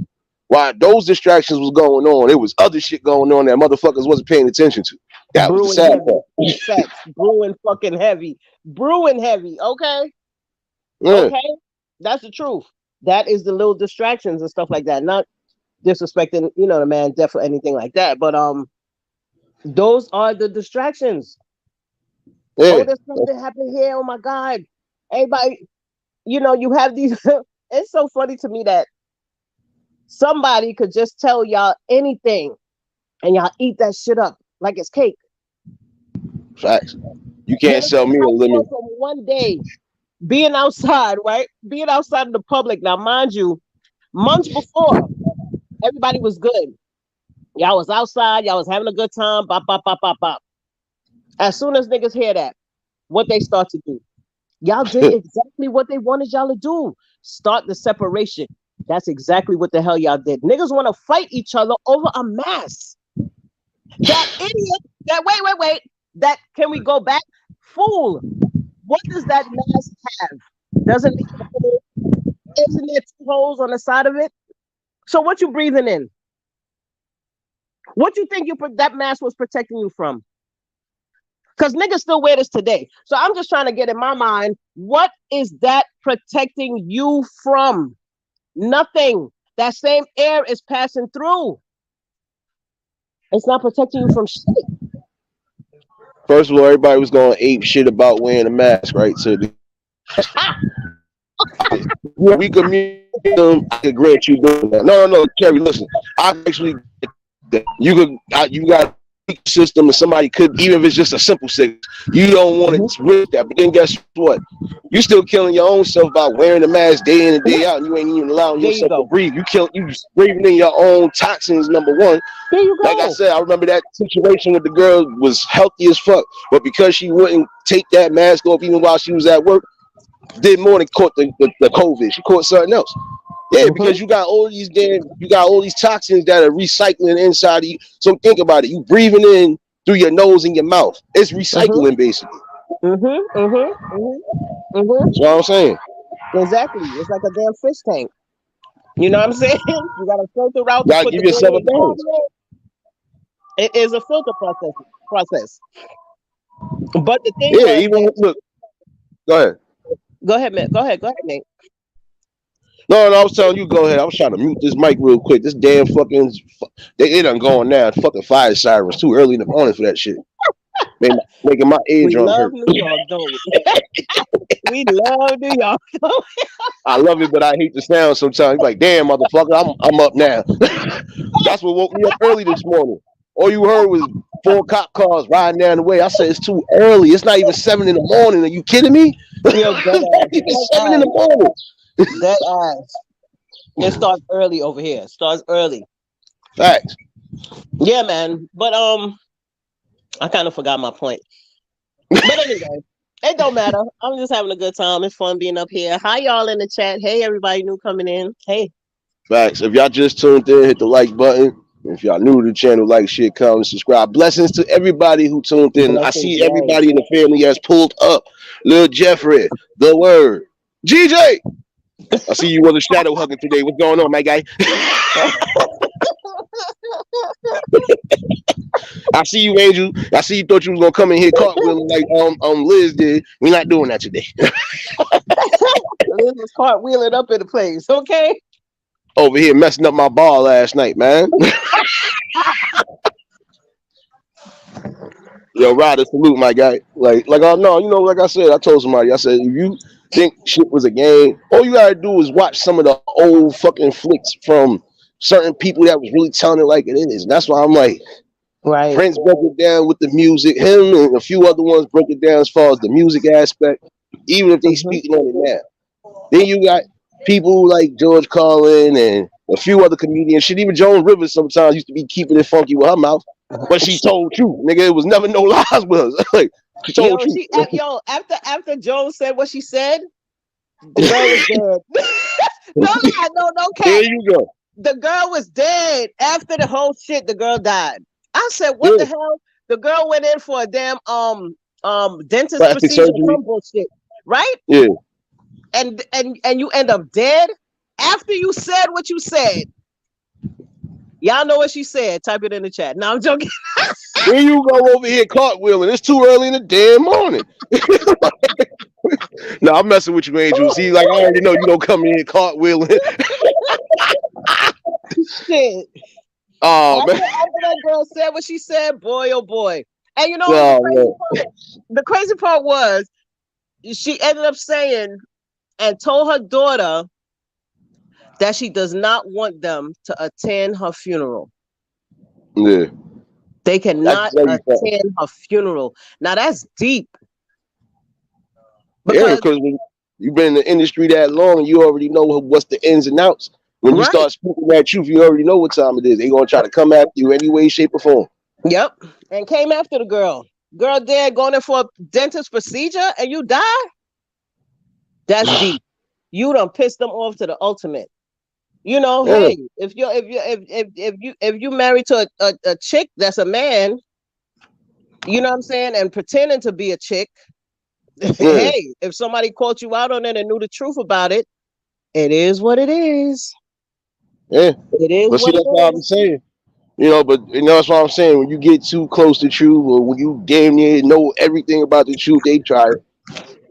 While those distractions was going on, there was other shit going on that motherfuckers wasn't paying attention to. That was the sad part. Brewing fucking heavy. Brewing heavy, okay? Yeah. Okay? That's the truth. That is the little distractions and stuff like that. Not disrespecting, the man death or anything like that. But those are the distractions. Yeah. Oh, there's something happening here. Oh my God. Everybody, you have these. It's so funny to me that somebody could just tell y'all anything and y'all eat that shit up like it's cake. Facts. You can't sell me a lemon. From one day being outside, right? Being outside in the public. Now, mind you, months before, everybody was good. Y'all was outside. Y'all was having a good time. Bop, bop, bop, bop, bop. As soon as niggas hear that, what they start to do? Y'all did exactly what they wanted y'all to do. Start the separation. That's exactly what the hell y'all did. Niggas want to fight each other over a mask. That idiot. That wait. That can we go back? Fool. What does that mask have? Isn't there 2 holes on the side of it? So what you breathing in? What you think that mask was protecting you from? Because niggas still wear this today. So I'm just trying to get in my mind, what is that protecting you from? Nothing. That same air is passing through. It's not protecting you from shit. First of all, everybody was going ape shit about wearing a mask, right? So we could meet them. I could grant you doing that. No, Kerry, listen. I actually you you got a system, and somebody could, even if it's just a simple sickness, you don't want to risk that. But then guess what? You still killing your own self by wearing a mask day in and day out, and you ain't even allowing yourself to breathe. You just breathing in your own toxins. Number one. There you go. Like I said, I remember that situation with the girl was healthy as fuck, but because she wouldn't take that mask off even while she was at work, did more than caught the COVID. She caught something else. Yeah, because you got all these toxins that are recycling inside of you. So think about it. You breathing in through your nose and your mouth. It's recycling basically. That's what I'm saying. Exactly. It's like a damn fish tank. You know what I'm saying? You got to filter out. Gotta give yourself a balance. It is a filter process. But the thing look. Go ahead, man. Go ahead, Nate. No, I was telling you, go ahead. I was trying to mute this mic real quick. This damn fucking, they done going now. Fucking fire sirens too early in the morning for that shit. Making my eardrum hurt. We love New York, don't we? We love New York. I love it, but I hate the sound sometimes. Like, damn, motherfucker, I'm up now. That's what woke me up early this morning. All you heard was 4 cop cars riding down the way. I said, it's too early. It's not even 7 in the morning. Are you kidding me? It's 7 in the morning. That ass. It starts early over here. Starts early. Facts. Yeah, man. But I kind of forgot my point. But anyway, it don't matter. I'm just having a good time. It's fun being up here. Hi, y'all in the chat. Hey, everybody new coming in. Hey. Facts. If y'all just tuned in, hit the like button. If y'all new to the channel, like, share, comment, subscribe. Blessings to everybody who tuned in. I see everybody in the family has pulled up. Lil Jeffrey, The Word. GJ. I see you with a shadow hugging today. What's going on, my guy? I see you, Angel. I see you thought you was gonna come in here cartwheeling like Liz did. We're not doing that today. Liz was cartwheeling up in the place, okay? Over here messing up my bar last night, man. Yo, Ryder, salute, my guy. Like no, like I said, I told somebody, I said, if you think shit was a game, all you gotta do is watch some of the old fucking flicks from certain people that was really telling it like it is. And that's why I'm like, right. Prince broke it down with the music. Him and a few other ones broke it down as far as the music aspect, even if they speaking on it now. Then you got people like George Carlin and a few other comedians. Shit, even Joan Rivers sometimes used to be keeping it funky with her mouth. But she told truth, nigga. It was never no lies with us. Like, she told truth. After Joan said what she said, the girl was dead. no, Kat. There you go. The girl was dead after the whole shit. The girl died. I said, what the hell? The girl went in for a damn dentist procedure, some bullshit, right? Yeah. And you end up dead after you said what you said. Y'all know what she said. Type it in the chat. No, I'm joking. There you go over here cartwheeling. It's too early in the damn morning. No, I'm messing with you, Angel. See, like, I already know you don't come in here cartwheeling. Shit. Oh, man. After that girl said what she said, boy, oh boy. And you know the crazy part was she ended up saying and told her daughter that she does not want them to attend her funeral. Yeah. They cannot attend her funeral. Now that's deep. Because when you've been in the industry that long and you already know what's the ins and outs. When you start speaking that truth, you already know what time it is. They're going to try to come after you any way, shape, or form. Yep. And came after the girl. Girl dead, going in for a dentist procedure, and you die? That's deep. You done pissed them off to the ultimate. You know, hey, if you married to a chick that's a man, you know what I'm saying, and pretending to be a chick, hey, if somebody caught you out on it and knew the truth about it, it is what it is. Yeah, it is. But see, that's what I'm saying. But that's what I'm saying. When you get too close to truth, or when you damn near know everything about the truth, they try it.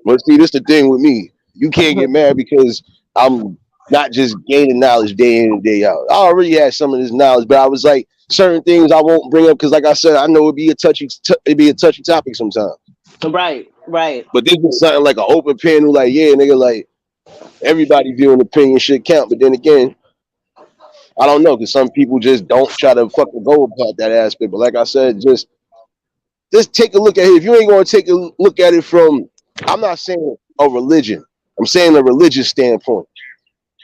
But see, this the thing with me. You can't get mad because I'm not just gaining knowledge day in and day out. I already had some of this knowledge, but I was like, certain things I won't bring up because, like I said, I know it'd be a touchy topic sometimes. Right, right. But this was something like an open panel, like, yeah, nigga, like everybody viewing opinion should count. But then again, I don't know, because some people just don't try to fucking go about that aspect. But like I said, just take a look at it. If you ain't gonna take a look at it from, I'm not saying a religion, I'm saying a religious standpoint.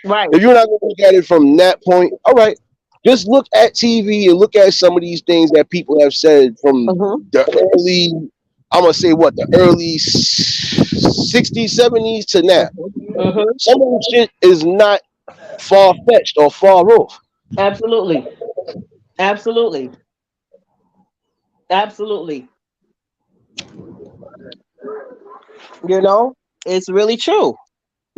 Right. If you're not gonna look at it from that point, all right, just look at TV and look at some of these things that people have said from the early, I'm gonna say what, the early 60s, 70s to now. Some of the shit is not far fetched or far off. Absolutely. Absolutely. Absolutely. You know, it's really true.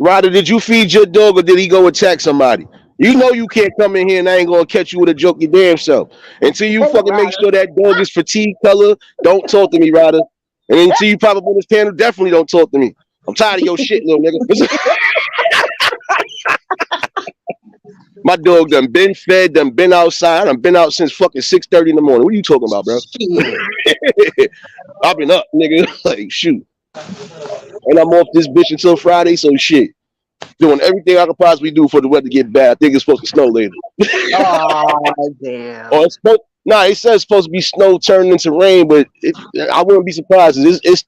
Ryder, did you feed your dog or did he go attack somebody? You know you can't come in here and I ain't gonna catch you with a joke your damn self. Until you fucking make sure that dog is fatigue color, don't talk to me, Ryder. And until you pop up on this panel, definitely don't talk to me. I'm tired of your shit, little nigga. My dog done been fed, done been outside. I've been out since fucking 6:30 in the morning. What are you talking about, bro? I've been up, nigga. Like, shoot. And I'm off this bitch until Friday, so shit. Doing everything I could possibly do for the weather to get bad. I think it's supposed to snow later. Oh, damn. Or it says it's supposed to be snow turning into rain, but I wouldn't be surprised. It's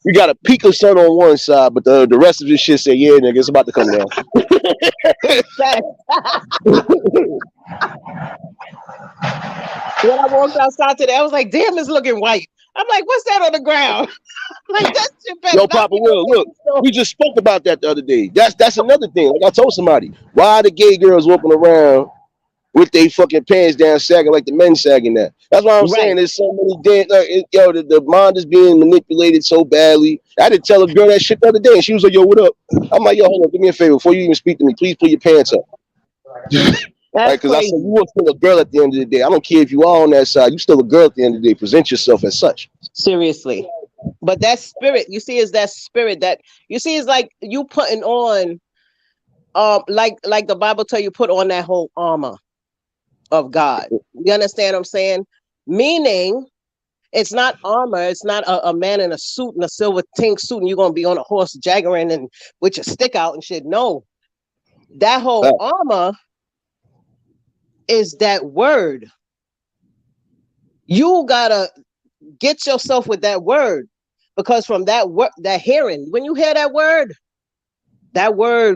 you got a peak of sun on one side, but the rest of this shit say, yeah, nigga, it's about to come down. When I walked outside today, I was like, damn, it's looking white. I'm like, what's that on the ground? Like, that shit better Yo, Papa Will, look, we just spoke about that the other day. That's another thing. Like I told somebody, why are the gay girls walking around with their fucking pants down sagging like the men sagging that? That's why I'm saying there's so many damn, the mind is being manipulated so badly. I did tell a girl that shit the other day and she was like, yo, what up? I'm like, yo, hold on, do me a favor. Before you even speak to me, please pull your pants up. Like, because I said, you are still a girl at the end of the day. I don't care if you are on that side. You still a girl at the end of the day. Present yourself as such. Seriously. But that spirit, you see, is that spirit that, you see, is like you putting on, like the Bible tell you, put on that whole armor of God. You understand what I'm saying? Meaning, it's not armor. It's not a man in a suit, in a silver tink suit, and you're going to be on a horse jaggering and with your stick out and shit. No. That whole armor is that word. You gotta get yourself with that word, because from that word, that hearing, when you hear that word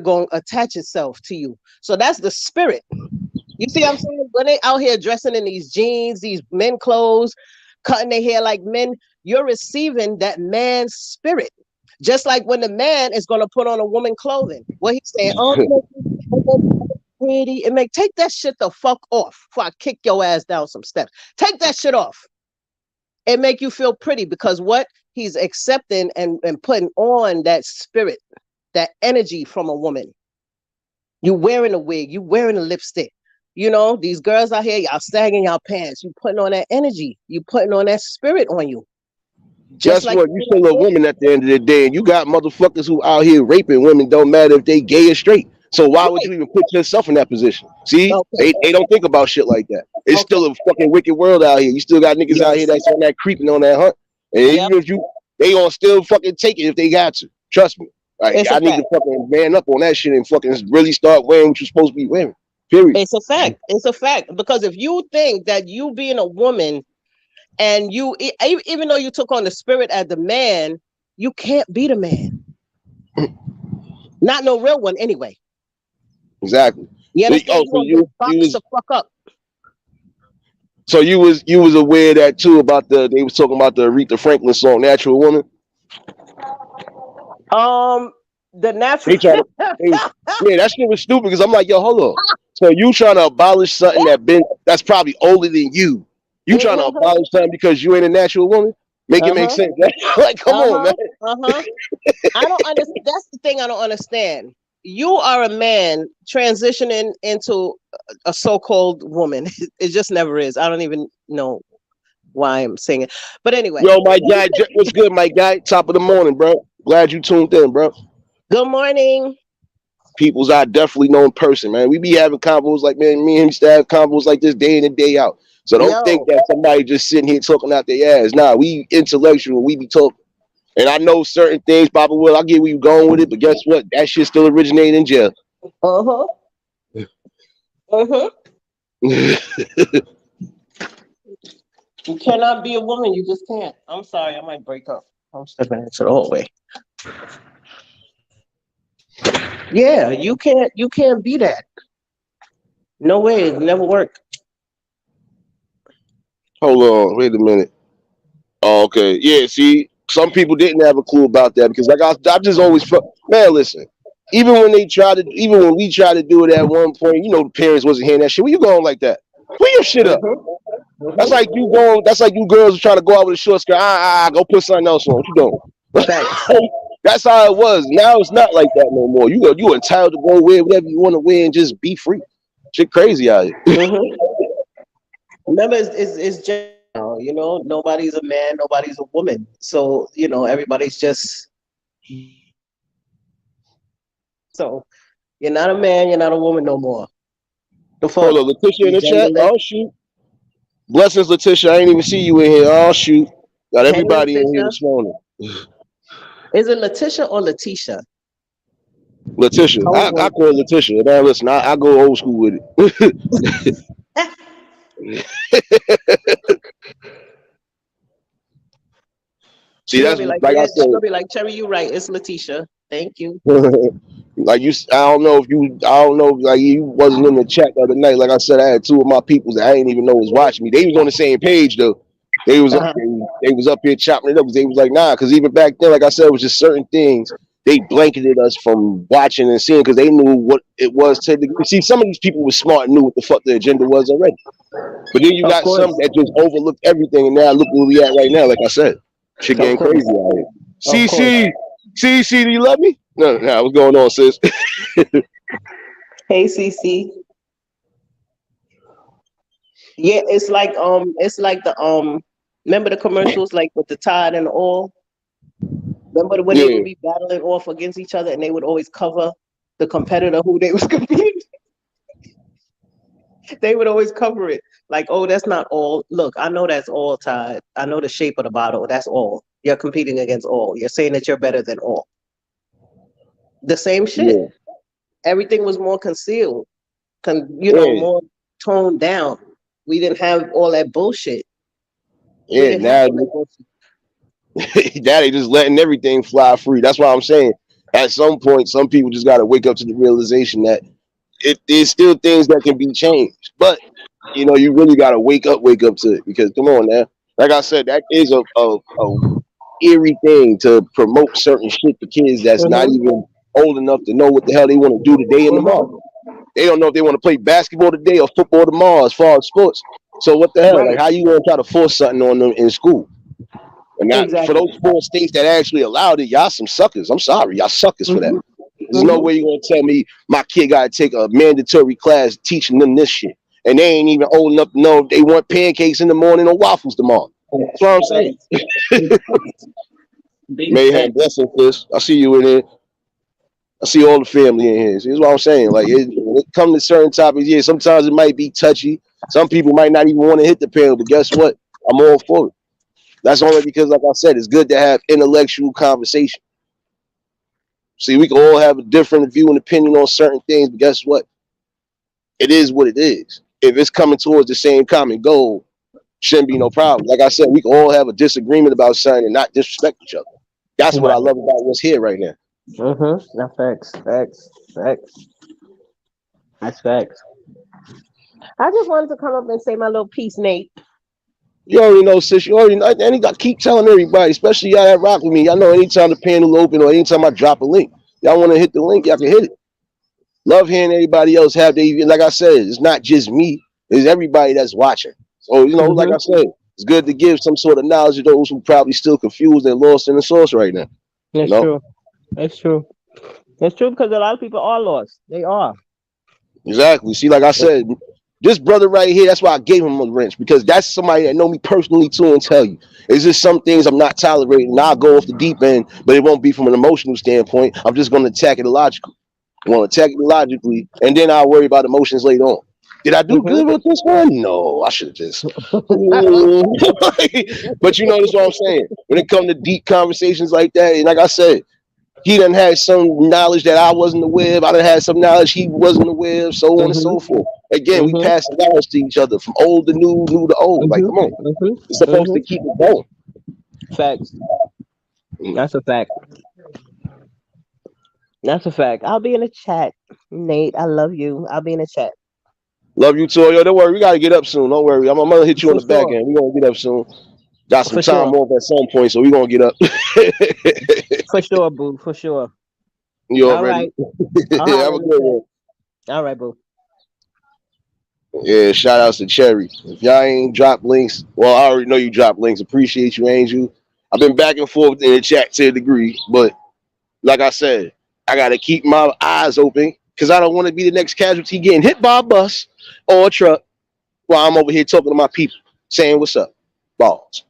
gonna attach itself to you. So that's the spirit. You see what I'm saying? When they out here dressing in these jeans, these men clothes, cutting their hair like men, you're receiving that man's spirit. Just like when the man is gonna put on a woman clothing, what he's saying, pretty, and take that shit the fuck off before I kick your ass down some steps. Take that shit off. It make you feel pretty, because what he's accepting and putting on that spirit, that energy from a woman. You wearing a wig, you wearing a lipstick. You know, these girls out here, y'all sagging y'all pants. You putting on that energy. You putting on that spirit on you. Just like what? You still a woman at the end of the day, and you got motherfuckers who out here raping women. Don't matter if they gay or straight. So why would you even put yourself in that position? See, they don't think about shit like that. It's still a fucking wicked world out here. You still got niggas out here that's on that creeping on that hunt, and even if they gonna still fucking take it if they got to. Trust me. Like, I need to fucking man up on that shit and fucking really start wearing what you're supposed to be wearing. Period. It's a fact. It's a fact, because if you think that you being a woman and you, even though you took on the spirit as the man, you can't be the man. Not no real one anyway. Exactly. You understand? So you was the fuck up. So you was aware that too about they was talking about the Aretha Franklin song "Natural Woman." The natural. Yeah, that shit was stupid, because I'm like, yo, hold on. So you trying to abolish something that's probably older than you? You trying to abolish something because you ain't a natural woman? Make it make sense. Like, come on, man. I don't understand. That's the thing I don't understand. You are a man transitioning into a so-called woman. It just never is. I don't even know why I'm saying it. But anyway. Yo, my guy, what's good, my guy? Top of the morning, bro. Glad you tuned in, bro. Good morning. peoples I definitely know in person, man. We be having combos like, man, me and him used to have combos like this day in and day out. So don't think Yo, that somebody just sitting here talking out their ass. Nah, we intellectual. We be talking. And I know certain things, Papa Will. I get where you going with it, but guess what? That shit still originated in jail. uh-huh, uh-huh. You cannot be a woman. You just can't. I'm sorry. I might break up. I'm stepping into the hallway. Yeah, you can't. You can't be that. No way. It never worked. Hold on, wait a minute. Oh, okay. Yeah, see, some people didn't have a clue about that because like I just always man, listen. Even when we tried to do it at one point, you know the parents wasn't hearing that shit. Where you going like that? Put your shit up. That's like you going. That's like you girls trying to go out with a short skirt. Go put something else on. What you doing? Thanks. That's how it was. Now it's not like that no more. You entitled to go wear whatever you want to wear and just be free. Shit crazy out here. Remember, it's just you know, nobody's a man, nobody's a woman. So you know, everybody's just. So you're not a man, you're not a woman no more. The fuck? Hold on, Letitia in the chat. Genderless. Oh shoot. Blessings, Letitia. I ain't even see you in here. Oh shoot. Got Hey, everybody in here Letitia. this morning. Is it Letitia or Letitia? Letitia. I call it Letitia. Now listen, I go old school with it. See, She'll that's be like, like I yeah, said. she'll be like, Cherry, you right. It's Letitia. Thank you. Like you, I don't know, like you wasn't in the chat the other night. Like I said, I had two of my peoples that I didn't even know was watching me. They was on the same page though. They was they was up here chopping it up because they was like, nah, because even back then, like I said, it was just certain things they blanketed us from watching and seeing because they knew what it was to see. Some of these people were smart and knew what the fuck the agenda was already. But then you Of got course. some that just overlooked everything, and now look where we at right now. Like I said, shit getting Of course. crazy out here. Of course. CC, do you love me? No, what's going on, sis? Hey, CC. Yeah, it's like the remember the commercials like with the Tide and the oil? Remember when they would be battling off against each other and they would always cover the competitor who they was competing? They would always cover it. Like, oh, that's not all. Look, I know that's all Tide. I know the shape of the bottle. That's all. You're competing against all. You're saying that you're better than all. The same shit. Yeah. Everything was more concealed, more toned down. We didn't have all that bullshit. Yeah, now they just letting everything fly free. That's why I'm saying at some point, some people just got to wake up to the realization that there's still things that can be changed. But, you know, you really got to wake up to it because come on now. Like I said, that is a eerie thing to promote certain shit to kids that's not even old enough to know what the hell they want to do today and tomorrow. They don't know if they want to play basketball today or football tomorrow as far as sports. So what the hell? Right. Like, how you gonna try to force something on them in school? And not Exactly. for those 4 states that actually allowed it, y'all some suckers. I'm sorry, y'all suckers for that. There's no way you're gonna tell me my kid gotta take a mandatory class teaching them this shit, and they ain't even old enough to know if they want pancakes in the morning or waffles tomorrow. That's what I'm saying. Mayhem, blessing, sis. I see you in here. I see all the family in here. See, that's what I'm saying. Like, when it comes to certain topics, yeah, sometimes it might be touchy. Some people might not even want to hit the panel, but guess what? I'm all for it. That's only because, like I said, it's good to have intellectual conversation. See, we can all have a different view and opinion on certain things, but guess what? It is what it is. If it's coming towards the same common goal, shouldn't be no problem. Like I said, we can all have a disagreement about something and not disrespect each other. That's what I love about what's here right now. That's facts. That's facts. I just wanted to come up and say my little piece, Nate. You already know, sis. You already know. And you got to keep telling everybody, especially y'all that rock with me. Y'all know anytime the panel open or anytime I drop a link, y'all want to hit the link, y'all can hit it. Love hearing everybody else have their, like I said, it's not just me. It's everybody that's watching. So, you know, like I said, it's good to give some sort of knowledge to those who probably still confused and lost in the source right now. That's true. That's true. That's true because a lot of people are lost. They are. Exactly. See, like I said, this brother right here, that's why I gave him a wrench, because that's somebody that know me personally too and tell you. It's just some things I'm not tolerating. And I'll go off the deep end, but it won't be from an emotional standpoint. I'm just going to attack it logical. Want to attack me logically, and then I'll worry about emotions later on. Did I do good with this one? No, I should have just. But you know, that's what I'm saying. When it comes to deep conversations like that, and like I said, he done had some knowledge that I wasn't aware of. I done had some knowledge he wasn't aware of, so on and so forth. Again, we pass knowledge to each other from old to new, new to old. Like, come on, it's supposed to keep it going. Facts. That's a fact. That's a fact. I'll be in the chat, Nate. I love you. I'll be in the chat. Love you too, yo. Don't worry, we gotta get up soon. Don't worry, I'm gonna hit you on For the back sure. end. We gonna get up soon. Got some For time sure. off at some point, so we gonna get up. For sure, boo. For sure. You All already? right. I'll Yeah, holler have a in the good chat. one. All right, boo. Yeah, shout outs to Cherry. If y'all ain't drop links, well, I already know you drop links. Appreciate you, Angel. I've been back and forth in the chat to a degree, but like I said, I gotta keep my eyes open because I don't want to be the next casualty getting hit by a bus or a truck while I'm over here talking to my people, saying what's up. Balls.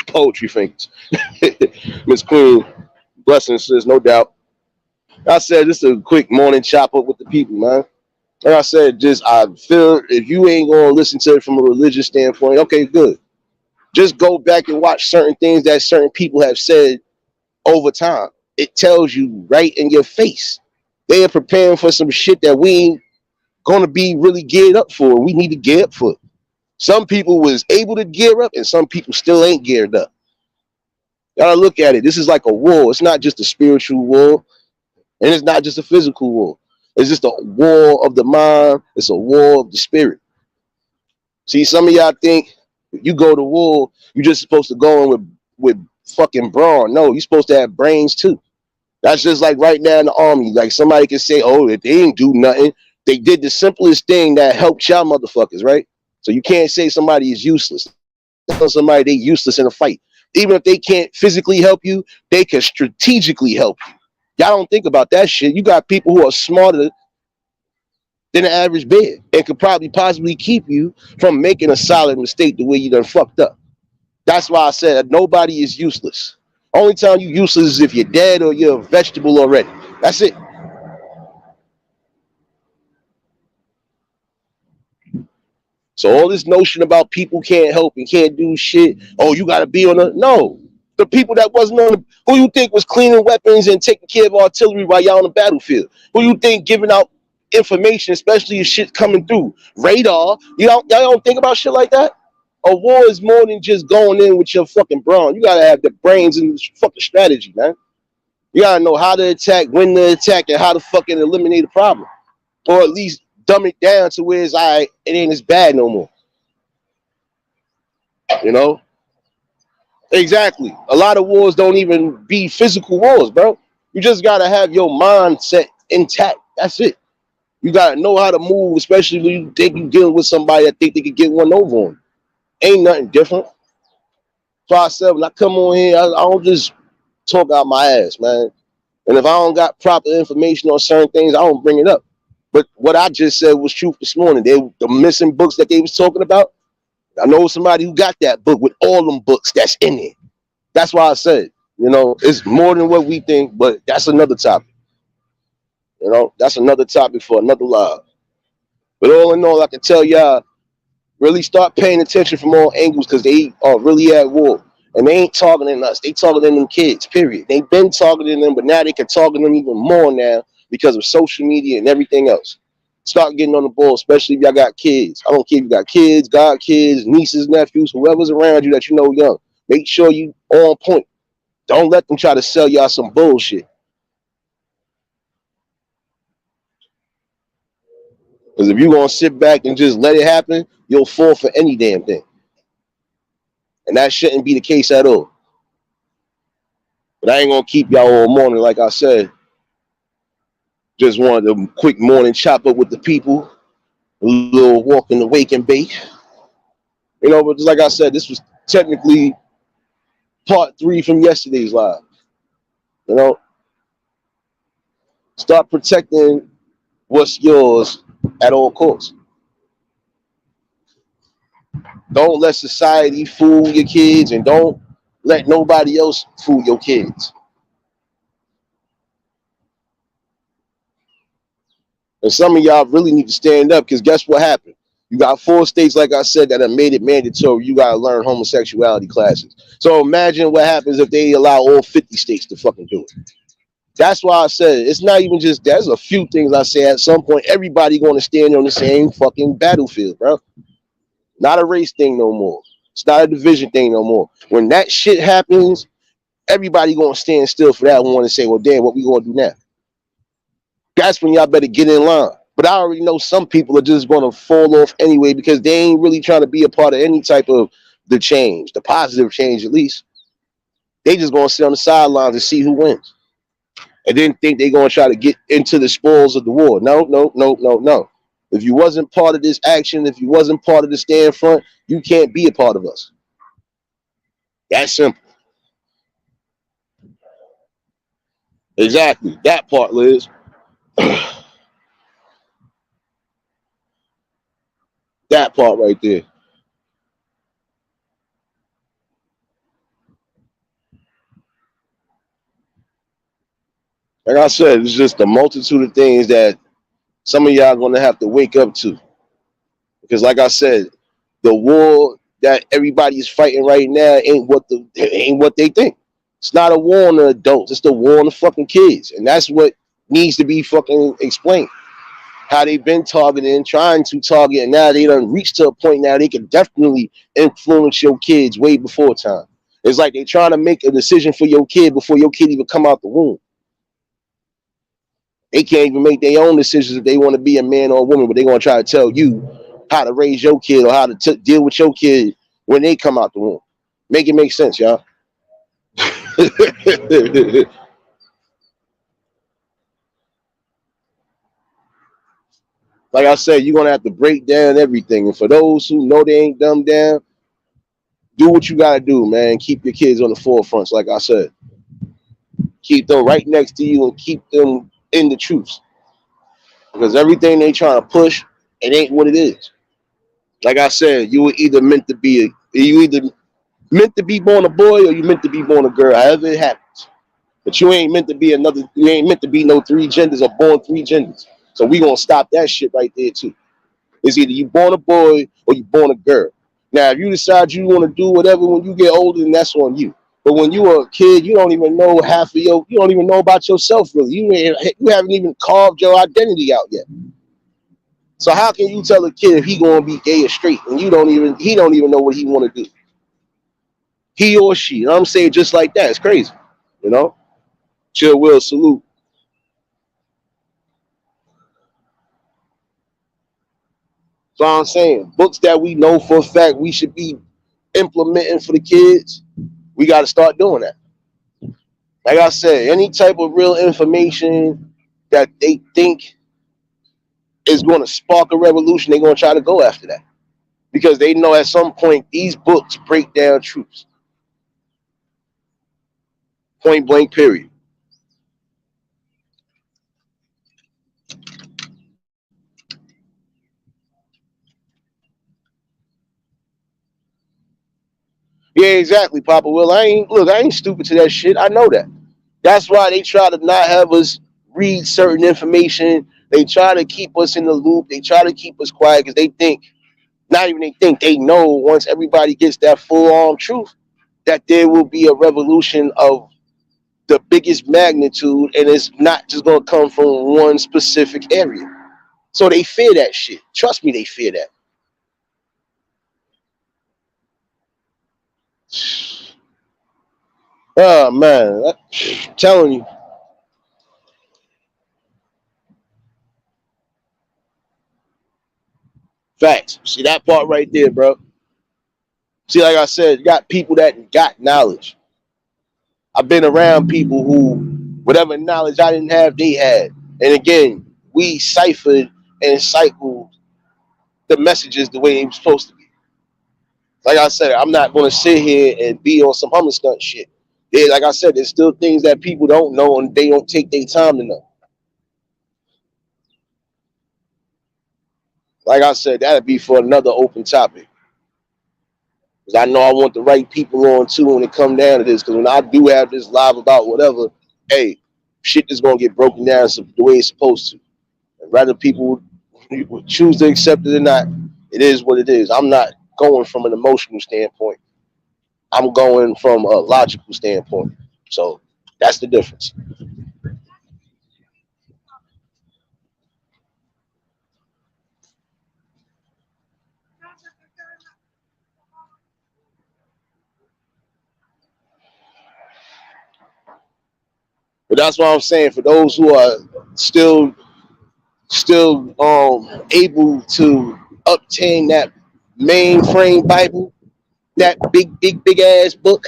Poetry fingers. Miss Queen, blessings, sis, no doubt. I said just a quick morning chop up with the people, man. Like I said, just I feel if you ain't gonna listen to it from a religious standpoint, okay, good. Just go back and watch certain things that certain people have said over time. It tells you right in your face. They are preparing for some shit that we ain't gonna be really geared up for. We need to gear up for. Some people was able to gear up, and some people still ain't geared up. You gotta look at it. This is like a war. It's not just a spiritual war, and it's not just a physical war. It's just a war of the mind. It's a war of the spirit. See, some of y'all think you go to war, you just supposed to go in with fucking brawn. No, you're supposed to have brains too. That's just like right now in the army. Like somebody can say, "Oh, if they ain't do nothing, they did the simplest thing that helped y'all motherfuckers," right? So you can't say somebody is useless. Tell somebody they useless in a fight. Even if they can't physically help you, they can strategically help you. Y'all don't think about that shit. You got people who are smarter than the average bear and could probably possibly keep you from making a solid mistake the way you done fucked up. That's why I said nobody is useless. Only time you useless is if you're dead or you're a vegetable already. That's it. So all this notion about people can't help and can't do shit. Oh, you gotta be on a no. The people that wasn't on the, who you think was cleaning weapons and taking care of artillery while y'all on the battlefield? Who you think giving out information, especially if shit coming through radar? Y'all don't think about shit like that. A war is more than just going in with your fucking brawn. You gotta have the brains and fucking strategy, man. You gotta know how to attack, when to attack, and how to fucking eliminate a problem, or at least dumb it down to where it's all right, it ain't as bad no more. You know, exactly. A lot of wars don't even be physical wars, bro. You just gotta have your mindset intact. That's it. You gotta know how to move, especially when you think you're dealing with somebody that think they could get one over on. Ain't nothing different. So I said, when I come on here, I don't just talk out my ass, man. And if I don't got proper information on certain things, I don't bring it up. But what I just said was truth this morning. The missing books that they was talking about. I know somebody who got that book with all them books that's in it. That's why I said, it's more than what we think, but that's another topic. That's another topic for another live. But all in all, I can tell y'all, really start paying attention from all angles because they are really at war. And they ain't targeting us. They targeting them kids, period. They've been targeting them, but now they can target them even more now because of social media and everything else. Start getting on the ball, especially if y'all got kids. I don't care if you got kids, godkids, nieces, nephews, whoever's around you that you know young. Make sure you on point. Don't let them try to sell y'all some bullshit. Because if you're going to sit back and just let it happen, you'll fall for any damn thing. And that shouldn't be the case at all. But I ain't going to keep y'all all morning, like I said. Just wanted a quick morning chop up with the people. A little walk in the wake and bake. But just like I said, this was technically part 3 from yesterday's live. Start protecting what's yours at all costs. Don't let society fool your kids, and don't let nobody else fool your kids. And some of y'all really need to stand up because guess what happened? You got 4 states, like I said, that have made it mandatory. You got to learn homosexuality classes. So imagine what happens if they allow all 50 states to fucking do it. That's why I said it's not even just there's a few things I say at some point everybody going to stand on the same fucking battlefield, bro. Not a race thing no more. It's not a division thing no more. When that shit happens, everybody going to stand still for that one and say, well, damn, what we going to do now? That's when y'all better get in line. But I already know some people are just going to fall off anyway because they ain't really trying to be a part of any type of the change, the positive change at least. They just going to sit on the sidelines and see who wins. And then think they're going to try to get into the spoils of the war. No, no, no, no, no. If you wasn't part of this action, if you wasn't part of the stand front, you can't be a part of us. That's simple. Exactly. That part, Liz. That part right there. Like I said, it's just a multitude of things that some of y'all going to have to wake up to. Because like I said, the war that everybody is fighting right now ain't what they think. It's not a war on the adults. It's the war on the fucking kids. And that's what needs to be fucking explained. How they've been targeting, trying to target, and now they done reached to a point now they can definitely influence your kids way before time. It's like they're trying to make a decision for your kid before your kid even come out the womb. They can't even make their own decisions if they want to be a man or a woman, but they're going to try to tell you how to raise your kid or how to deal with your kid when they come out the womb. Make it make sense, y'all. Like I said, you're going to have to break down everything. And for those who know they ain't dumbed down, do what you got to do, man. Keep your kids on the forefronts, like I said. Keep them right next to you and keep them in the truth. Because everything they trying to push, it ain't what it is. Like I said, you were either meant to be born a boy or you meant to be born a girl, however it happens. But you ain't meant to be no 3 genders or born 3 genders. So we gonna stop that shit right there too. It's either you born a boy or you born a girl. Now, if you decide you want to do whatever when you get older, then that's on you. But when you were a kid, you don't even know you don't even know about yourself really. You haven't even carved your identity out yet. So how can you tell a kid if he gonna be gay or straight and he don't even know what he want to do? He or she, you know what I'm saying, just like that. It's crazy, you know. Chill will salute. So I'm saying books that we know for a fact we should be implementing for the kids, we got to start doing that. Like I said, any type of real information that they think is going to spark a revolution, they're going to try to go after that because they know at some point these books break down truths. Point blank, period. Yeah, exactly, Papa Will. I ain't stupid to that shit. I know that. That's why they try to not have us read certain information. They try to keep us in the loop. They try to keep us quiet because they think, not even they know once everybody gets that full on truth, that there will be a revolution of the biggest magnitude and it's not just going to come from one specific area. So they fear that shit. Trust me, they fear that. Oh, man. I'm telling you. Facts. See that part right there, bro. See, like I said, you got people that got knowledge. I've been around people who, whatever knowledge I didn't have, they had. And again, we ciphered and cycled the messages the way they were supposed to be. Like I said, I'm not going to sit here and be on some hummer stunt shit. Yeah, like I said, there's still things that people don't know and they don't take their time to know. Like I said, that'd be for another open topic. Because I know I want the right people on too when it come down to this. Because when I do have this live about whatever, hey, shit is going to get broken down the way it's supposed to. Whether people choose to accept it or not, it is what it is. I'm not going from an emotional standpoint. I'm going from a logical standpoint. So that's the difference. But that's what I'm saying. For those who are still able to obtain that mainframe Bible, that big ass book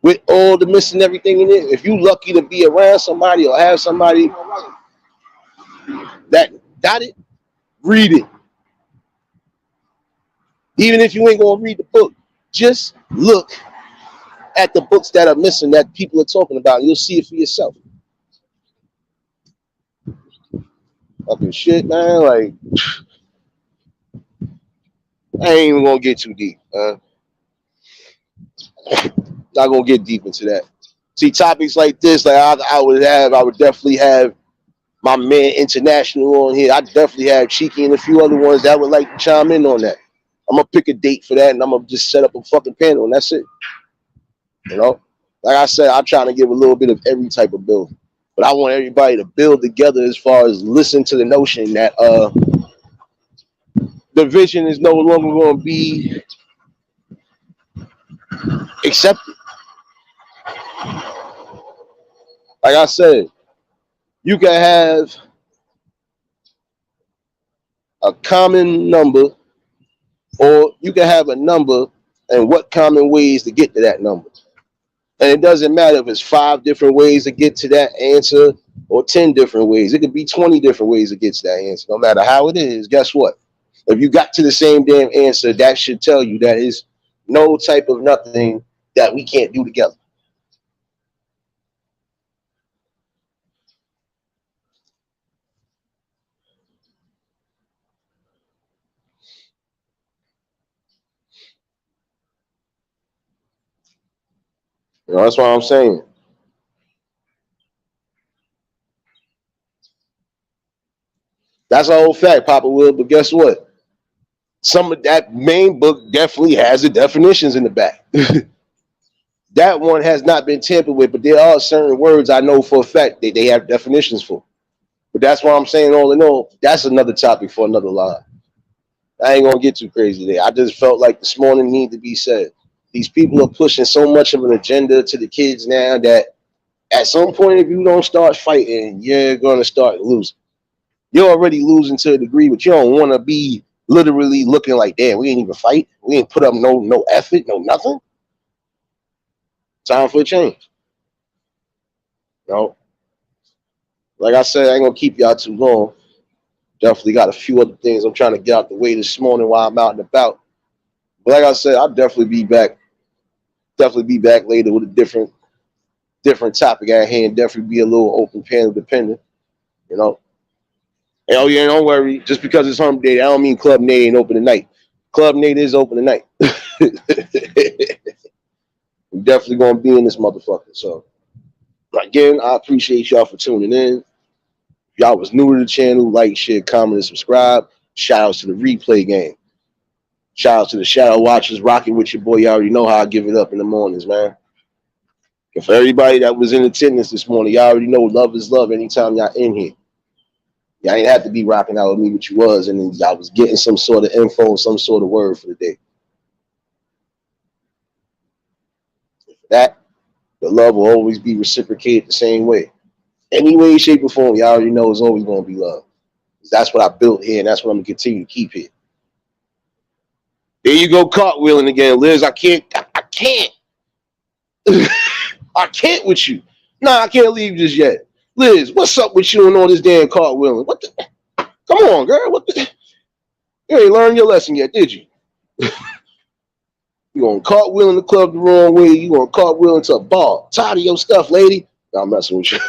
with all the missing everything in it. If you lucky to be around somebody or have somebody that got it, read it. Even if you ain't gonna read the book, just look at the books that are missing that people are talking about. You'll see it for yourself. Fucking shit, man. Like I ain't even gonna get too deep. Not gonna get deep into that. See topics like this, like I would definitely have my man International on here. I definitely have Cheeky and a few other ones that would like to chime in on that. I'm gonna pick a date for that, and I'm gonna just set up a fucking panel, and that's it. You know, like I said, I'm trying to give a little bit of every type of build, but I want everybody to build together as far as listen to the notion that the vision is no longer going to be accepted. Like I said, you can have a common number, or you can have a number, and what common ways to get to that number. And it doesn't matter if it's 5 different ways to get to that answer or 10 different ways. It could be 20 different ways to get to that answer. No matter how it is, guess what? If you got to the same damn answer, that should tell you that is no type of nothing that we can't do together. You know, that's what I'm saying. That's a whole fact, Papa Will. But guess what? Some of that main book definitely has the definitions in the back. That one has not been tampered with, but there are certain words I know for a fact that they have definitions for. But that's why I'm saying, all in all, that's another topic for another line. I ain't gonna get too crazy there. I just felt like this morning need to be said. These people are pushing so much of an agenda to the kids now that at some point, if you don't start fighting, you're gonna start losing. You're already losing to a degree, but you don't want to be literally looking like, damn, we ain't even fight. We ain't put up no effort, no nothing. Time for a change. You know, like I said, I ain't gonna keep y'all too long. Definitely got a few other things I'm trying to get out the way this morning while I'm out and about. But like I said, I'll definitely be back. Definitely be back later with a different topic at hand. Definitely be a little open panel dependent. You know. And, oh yeah, don't worry. Just because it's hump day, I don't mean Club Nate ain't open tonight. Club Nate is open tonight. We're definitely gonna be in this motherfucker. So again, I appreciate y'all for tuning in. If y'all was new to the channel, like, share, comment, and subscribe. Shout outs to the replay game. Shout out to the shadow watchers rocking with your boy. You already know how I give it up in the mornings, man. And for everybody that was in attendance this morning, y'all already know love is love anytime y'all in here. Y'all ain't have to be rocking out with me, but you was, and then y'all was getting some sort of info, some sort of word for the day. For that, the love will always be reciprocated the same way. Any way, shape, or form, y'all already know it's always going to be love. That's what I built here, and that's what I'm going to continue to keep here. There you go, cartwheeling again, Liz. I can't. I can't with you. Nah, I can't leave just yet. Liz, what's up with you and all this damn cartwheeling? What the? Come on, girl. What the? You ain't learned your lesson yet, did you? You gonna cartwheel in the club the wrong way. You gonna cartwheel into a bar. Tired of your stuff, lady. Nah, I'm messing with you.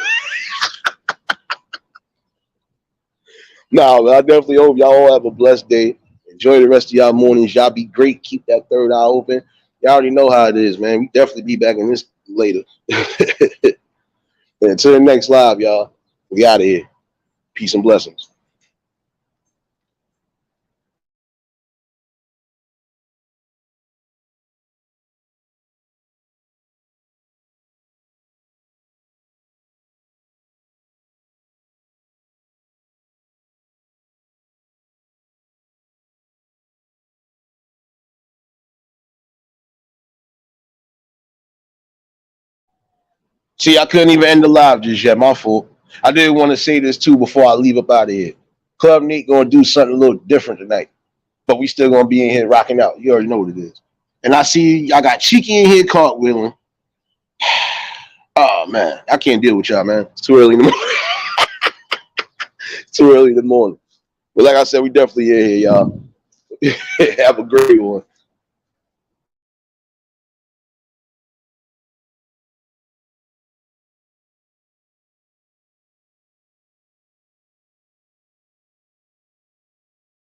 Nah, man, I definitely hope y'all all have a blessed day. Enjoy the rest of y'all mornings. Y'all be great. Keep that third eye open. Y'all already know how it is, man. We definitely be back in this later. And until the next live, y'all, we out of here. Peace and blessings. See, I couldn't even end the live just yet. My fault. I did want to say this too before I leave up out of here. Club Nate gonna do something a little different tonight, but we still gonna be in here rocking out. You already know what it is. And I see I got Cheeky in here cartwheeling. Oh man, I can't deal with y'all, man. It's too early in the morning. Too early in the morning. But like I said, we definitely in here, y'all. Have a great one.